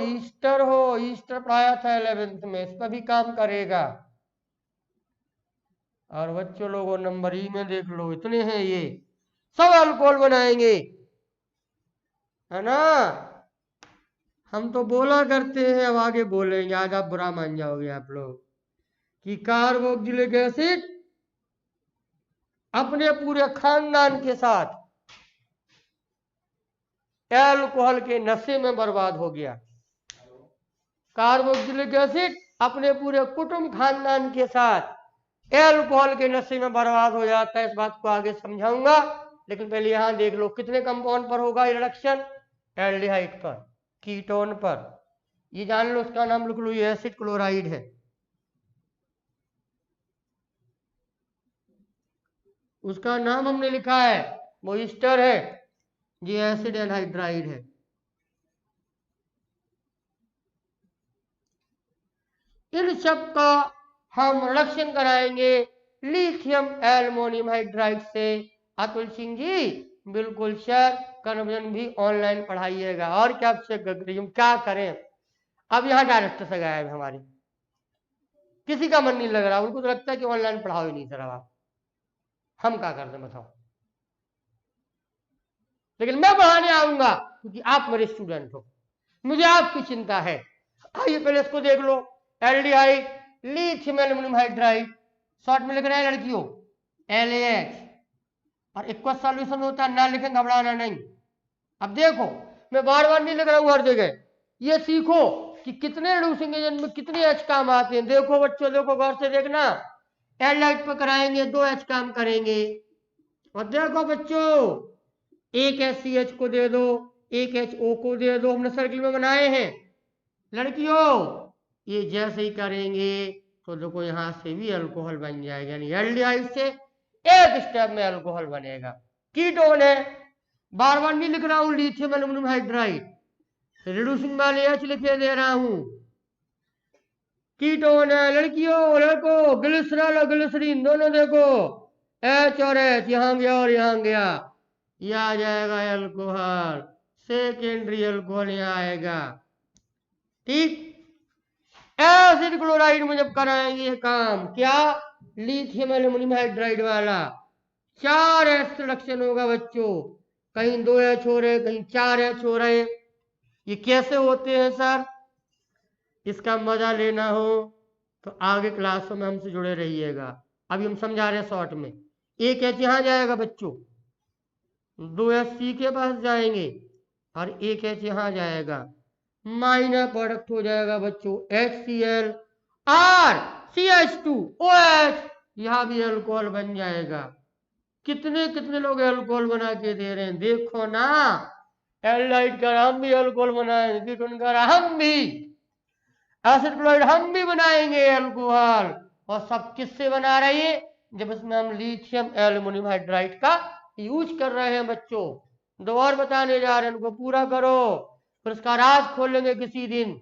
ईस्टर पढ़ाया था 11th में, इस पर भी काम करेगा। और बच्चों लोगों नंबर ई में देख लो, इतने हैं ये, सब अल्कोहल बनाएंगे, है ना। हम तो बोला करते हैं, अब आगे बोलेंगे, आज आप बुरा मान जाओगे आप लोग, कि कार्बोक्सिलिक एसिड अपने पूरे खानदान के साथ अल्कोहल के नशे में बर्बाद हो गया। कार्बोक्सिलिक एसिड अपने पूरे कुटुंब खानदान के साथ अल्कोहल के नशे में बर्बाद हो जाता है। इस बात को आगे समझाऊंगा, लेकिन पहले यहां देख लो कितने कंपाउंड पर होगा रिडक्शन? एल्डिहाइड पर, कीटोन पर। ये जान लो, उसका नाम लिख लो, ये एसिड क्लोराइड है। उसका नाम हमने लिखा है, वो ईस्टर है, ये एसिड एनहाइड्राइड है। इन सब का हम रिडक्शन कराएंगे लिथियम एल्युमिनियम हाइड्राइड से। अतुल सिंह जी बिल्कुल सर, कन्वर्जन भी ऑनलाइन पढ़ाइएगा। और क्या क्या करें? अब यहाँ डायरेक्टर से गायब है हमारे, किसी का मन नहीं लग रहा, उनको तो लगता है कि ऑनलाइन पढ़ाओ ही नहीं सर। आप, हम क्या कर दें बताओ? लेकिन मैं पढ़ाने आऊंगा क्योंकि आप मेरे स्टूडेंट हो, मुझे आपकी चिंता है। आइए पहले इसको देख लो, aldehyde lithium aluminium hydride, short में लिख रहे हैं लड़कियों LAH, और इक्वल सॉल्यूशन होता है, ना लिखें घबराना नहीं। अब देखो, मैं बार बार नहीं लिख रहा हूं हर जगह, ये सीखो कि कितने रिड्यूसिंग एजेंट में कितने H काम आते हैं। देखो बच्चों, देखो गौर से देखना, एल्डिहाइड पर कराएंगे 2 H काम करेंगे। और देखो बच्चों, एक HCH को दे दो, एक HO को दे दो, हमने सर्किल में बनाए हैं लड़कियों। ये जैसे ही करेंगे तो देखो यहां से भी अल्कोहल बन जाएगा, यानी एल्डिहाइड से एक स्टेप में अल्कोहल बनेगा। कीटोन है, बार बार नहीं लिख रहा हूं, लिथियम एल्युमिनियम हाइड्राइड, रिड्यूसिंग वाले H लिखे दे रहा हूं। कीटोन है लड़कियों, लड़को, ग्लिसरॉल और ग्लिसरीन दोनों देखो, H और H, यहां गया और यहां गया, ये आ जाएगा अल्कोहल, सेकेंडरी अल्कोहल यहां आएगा। ठीक, एसिड क्लोराइड में जब कराएंगे काम, क्या? लिथियम एल्युमिनियम हाइड्राइड वाला, 4 H रिडक्शन होगा बच्चों, कहीं 2 H हो रहे, कहीं 4 H हो रहे। ये कैसे होते हैं सर? इसका मजा लेना हो तो आगे क्लासों में हमसे जुड़े रहिएगा। अभी हम समझा रहे हैं शॉर्ट में। एक H यहां जाएगा बच्चों, 2 H C के पास जाएंगे और एक H यहां जाएगा, माइनर प्रोडक्ट हो जाएगा बच्चों HCl और CH2OH, यहां भी अल्कोहल बन जाएगा। कितने कितने लोग अल्कोहल बना के दे रहे हैं, देखो ना। एल्डिहाइड का हम भी अल्कोहल बनाए, कीटोन का हम भी। एसिड क्लोराइड हम भी बनाएंगे अल्कोहल, और सब किससे बना रहे हैं, जब इसमें हम लिथियम एल्युमिनियम हाइड्राइड का यूज कर रहे हैं बच्चों। दो और बताने जा रहे हैं, उनको पूरा करो, फिर उसका राज खोलेंगे किसी दिन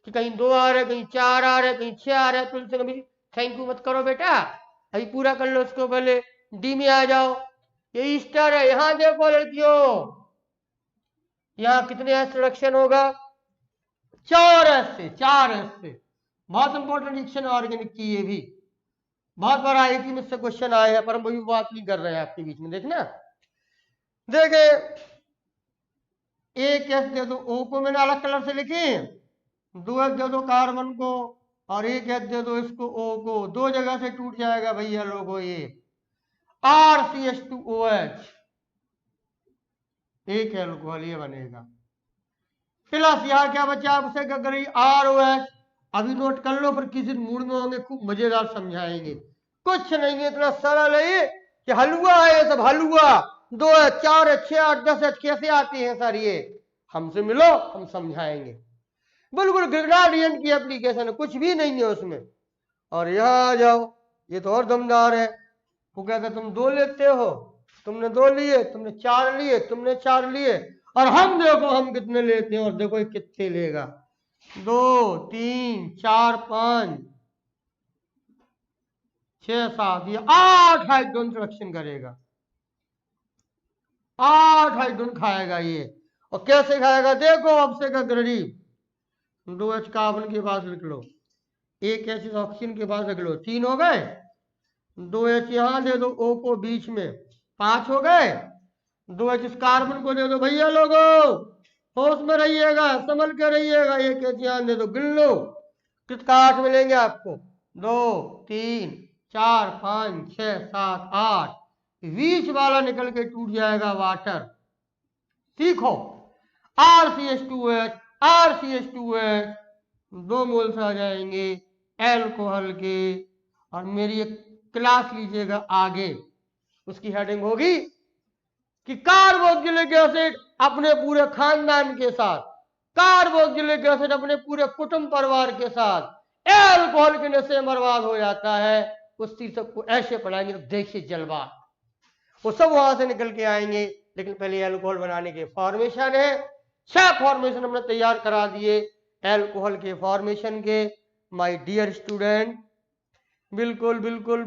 कि कहीं 2 आ रहे, कहीं 4 आ रहे, कहीं 6 आ रहे। तो इनसे कभी थैंक यू मत करो बेटा, अभी पूरा कर लो इसको, पहले डी में आ जाओ। ये ईस्टर है, यहां देखो लड़कियों, यहां कितने एस रिडक्शन होगा, 4 एस से, 4 एस से। बहुत इंपॉर्टेंट रिएक्शन ऑर्गेनिक की, ये भी बहुत बार आईटी में से क्वेश्चन आए हैं, पर हम वही बात नहीं कर रहे हैं आपके बीच में। देखना, देखे एक एस दे दो, ओ को मैंने अलग कलर से लिखे, 2 एस दे दो कार्बन को, और 1 एस दे दो इसको, ओ को। 2 जगह से टूट जाएगा भैया लोगों, ये RCH2OH, एक एल्कोहल ये बनेगा। प्लस यहां क्या बचा, आपसे क्या करें, ROH। अभी नोट कर लो, पर किसी मूड में होंगे खूब मजेदार समझाएंगे। कुछ नहीं है, इतना सरल है ये कि हलवा है, ये सब हलवा। 2 है, 4 है, 6 8 10 है, कैसे आते हैं सर ये, हमसे मिलो हम समझाएंगे। बिल्कुल ग्रेडिएंट की एप्लीकेशन है, कुछ भी नहीं है उसमें। और यहां आ जाओ, ये तो और दमदार है। वो कहता तुम 2 लेते हो, तुमने 2 लिए, तुमने 4 लिए, तुमने 4 लिए, और हम देखो हम कितने लेते हैं, और देखो ये कितने लेगा, 2 3 4 5 6 7, ये 8 हाइड्रोजन इंट्रोडक्शन करेगा, 8 हाइड्रोजन खाएगा ये। और कैसे खाएगा देखो, अब से का गरीब 2H कार्बन के पास लिख लो, 1 H ऑक्सीजन के पास लिख लो, 3 हो गए, 2H यहां दे दो, O को बीच में, 5 हो गए, 2H इस कार्बन को दे दो भैया लोगो, होश में रहिएगा, संभल के रहिएगा, 1 H यहां दे दो, गिन लो कितना 8 मिलेंगे आपको, 2 3 4 5 6 7 8, बीच वाला निकल के टूट जाएगा वाटर। सीखो, RCH2H, RCH2H, 2 मोल्स आ जाएंगे एल्कोहल के। और मेरी एक क्लास लीजिएगा आगे, उसकी हेडिंग होगी कि कार्बोक्सिलिक एसिड अपने पूरे खानदान के साथ, कार्बोक्सिलिक एसिड अपने पूरे कुटुंब परिवार के साथ एल्कोहल के नशे में बर्बाद हो जाता है। उस शीर्षक को ऐसे पढ़ाएंगे तो देखिए जलवा, वो सब वहां से निकल के आएंगे। लेकिन पहले एल्कोहल बनाने के फॉर्मेशन है, 6 फॉर्मेशन हमने तैयार करा दिए एल्कोहल के फॉर्मेशन के, माय डियर स्टूडेंट। बिल्कुल बिल्कुल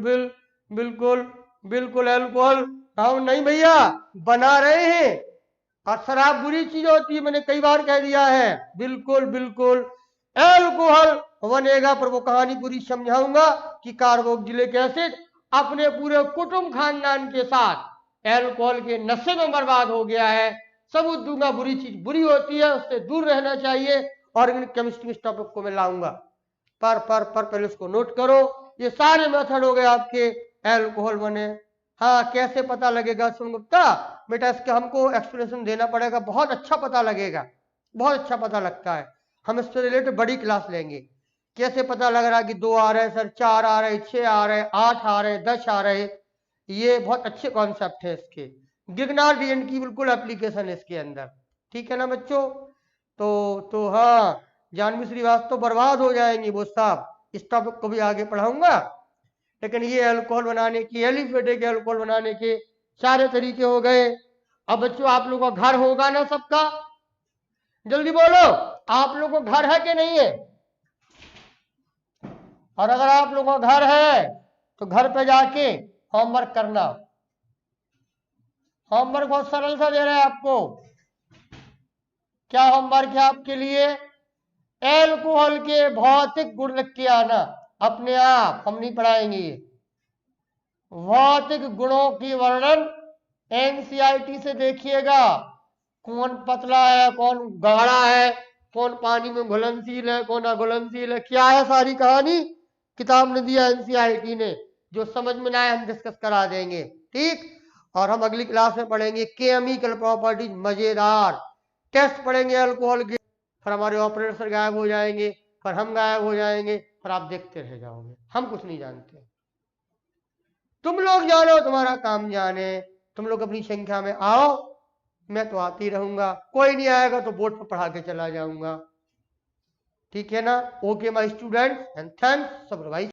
बिल्कुल बिल्कुल एल्कोहल हम नहीं भैया बना रहे हैं, और शराब बुरी चीज होती है, मैंने कई बार कह दिया है। बिल्कुल बिल्कुल एल्कोहल बनेगा, पर वो कहानी पूरी समझाऊंगा कि कार्बोक्सिलिक एसिड अपने पूरे कुटुंब खानदान के साथ एल्कोहल के नशे में बर्बाद हो गया है। सबूत दूंगा, बुरी चीज बुरी होती है, उससे दूर रहना चाहिए। ऑर्गेनिक केमिस्ट्री इस टॉपिक को मैं लाऊंगा, पर पहले उसको नोट करो। ये सारे मेथड हो गए आपके एल्कोहल बने। हाँ, कैसे पता लगेगा गुप्ता बेटा, इसका हमको एक्सप्लेनेशन देना पड़ेगा, बहुत अच्छा पता लगेगा, बहुत अच्छा पता लगता है। हम इससे रिलेटेड बड़ी क्लास लेंगे, कैसे पता लग रहा है कि 2 आ रहे सर, 4 आ रहे, 6 आ रहे, 8 आ रहे, 10 आ रहे। ये बहुत अच्छे कॉन्सेप्ट है इसके, गिगनार डीएनए की बिल्कुल एप्लीकेशन है इसके अंदर। ठीक है ना बच्चों, तो हाँ, जानवी श्रीवास्तव बर्बाद हो जाएंगी वो साहब, इस टॉपिक को भी आगे पढ़ाऊंगा। लेकिन ये अल्कोहल बनाने की, एलिफेटिक अल्कोहल बनाने के सारे तरीके हो गए। अब बच्चों आप लोगों का घर होगा ना सबका, जल्दी बोलो, आप लोगों का घर है कि नहीं है? और अगर आप लोगों का घर है तो घर पे जाके होमवर्क करना। होमवर्क बहुत सरल सा दे रहे हैं आपको। क्या होमवर्क है आपके लिए? एल्कोहल के भौतिक गुण लिख के आना, अपने आप, हम नहीं पढ़ाएंगे। भौतिक गुणों की वर्णन एनसीईआरटी से देखिएगा, कौन पतला है, कौन गाढ़ा है, कौन पानी में घुलनशील है, कौन अघुलनशील है, क्या है सारी कहानी किताब ने दिया एनसीईआरटी ने। जो समझ में ना आए हम डिस्कस करा देंगे, ठीक। और हम अगली क्लास में पढ़ेंगे केमिकल प्रॉपर्टीज, मजेदार टेस्ट पढ़ेंगे अल्कोहल के। फिर हमारे ऑपरेटर गायब हो जाएंगे, फिर हम गायब हो जाएंगे, फिर आप देखते रह जाओगे, हम कुछ नहीं जानते। तुम लोग जानो, तुम्हारा काम जाने, तुम लोग अपनी संख्या में आओ, मैं तो आती रहूंगा, कोई नहीं आएगा तो बोर्ड पर पढ़ा के चला जाऊंगा। ठीक है ना। Okay my students and thanks supervise.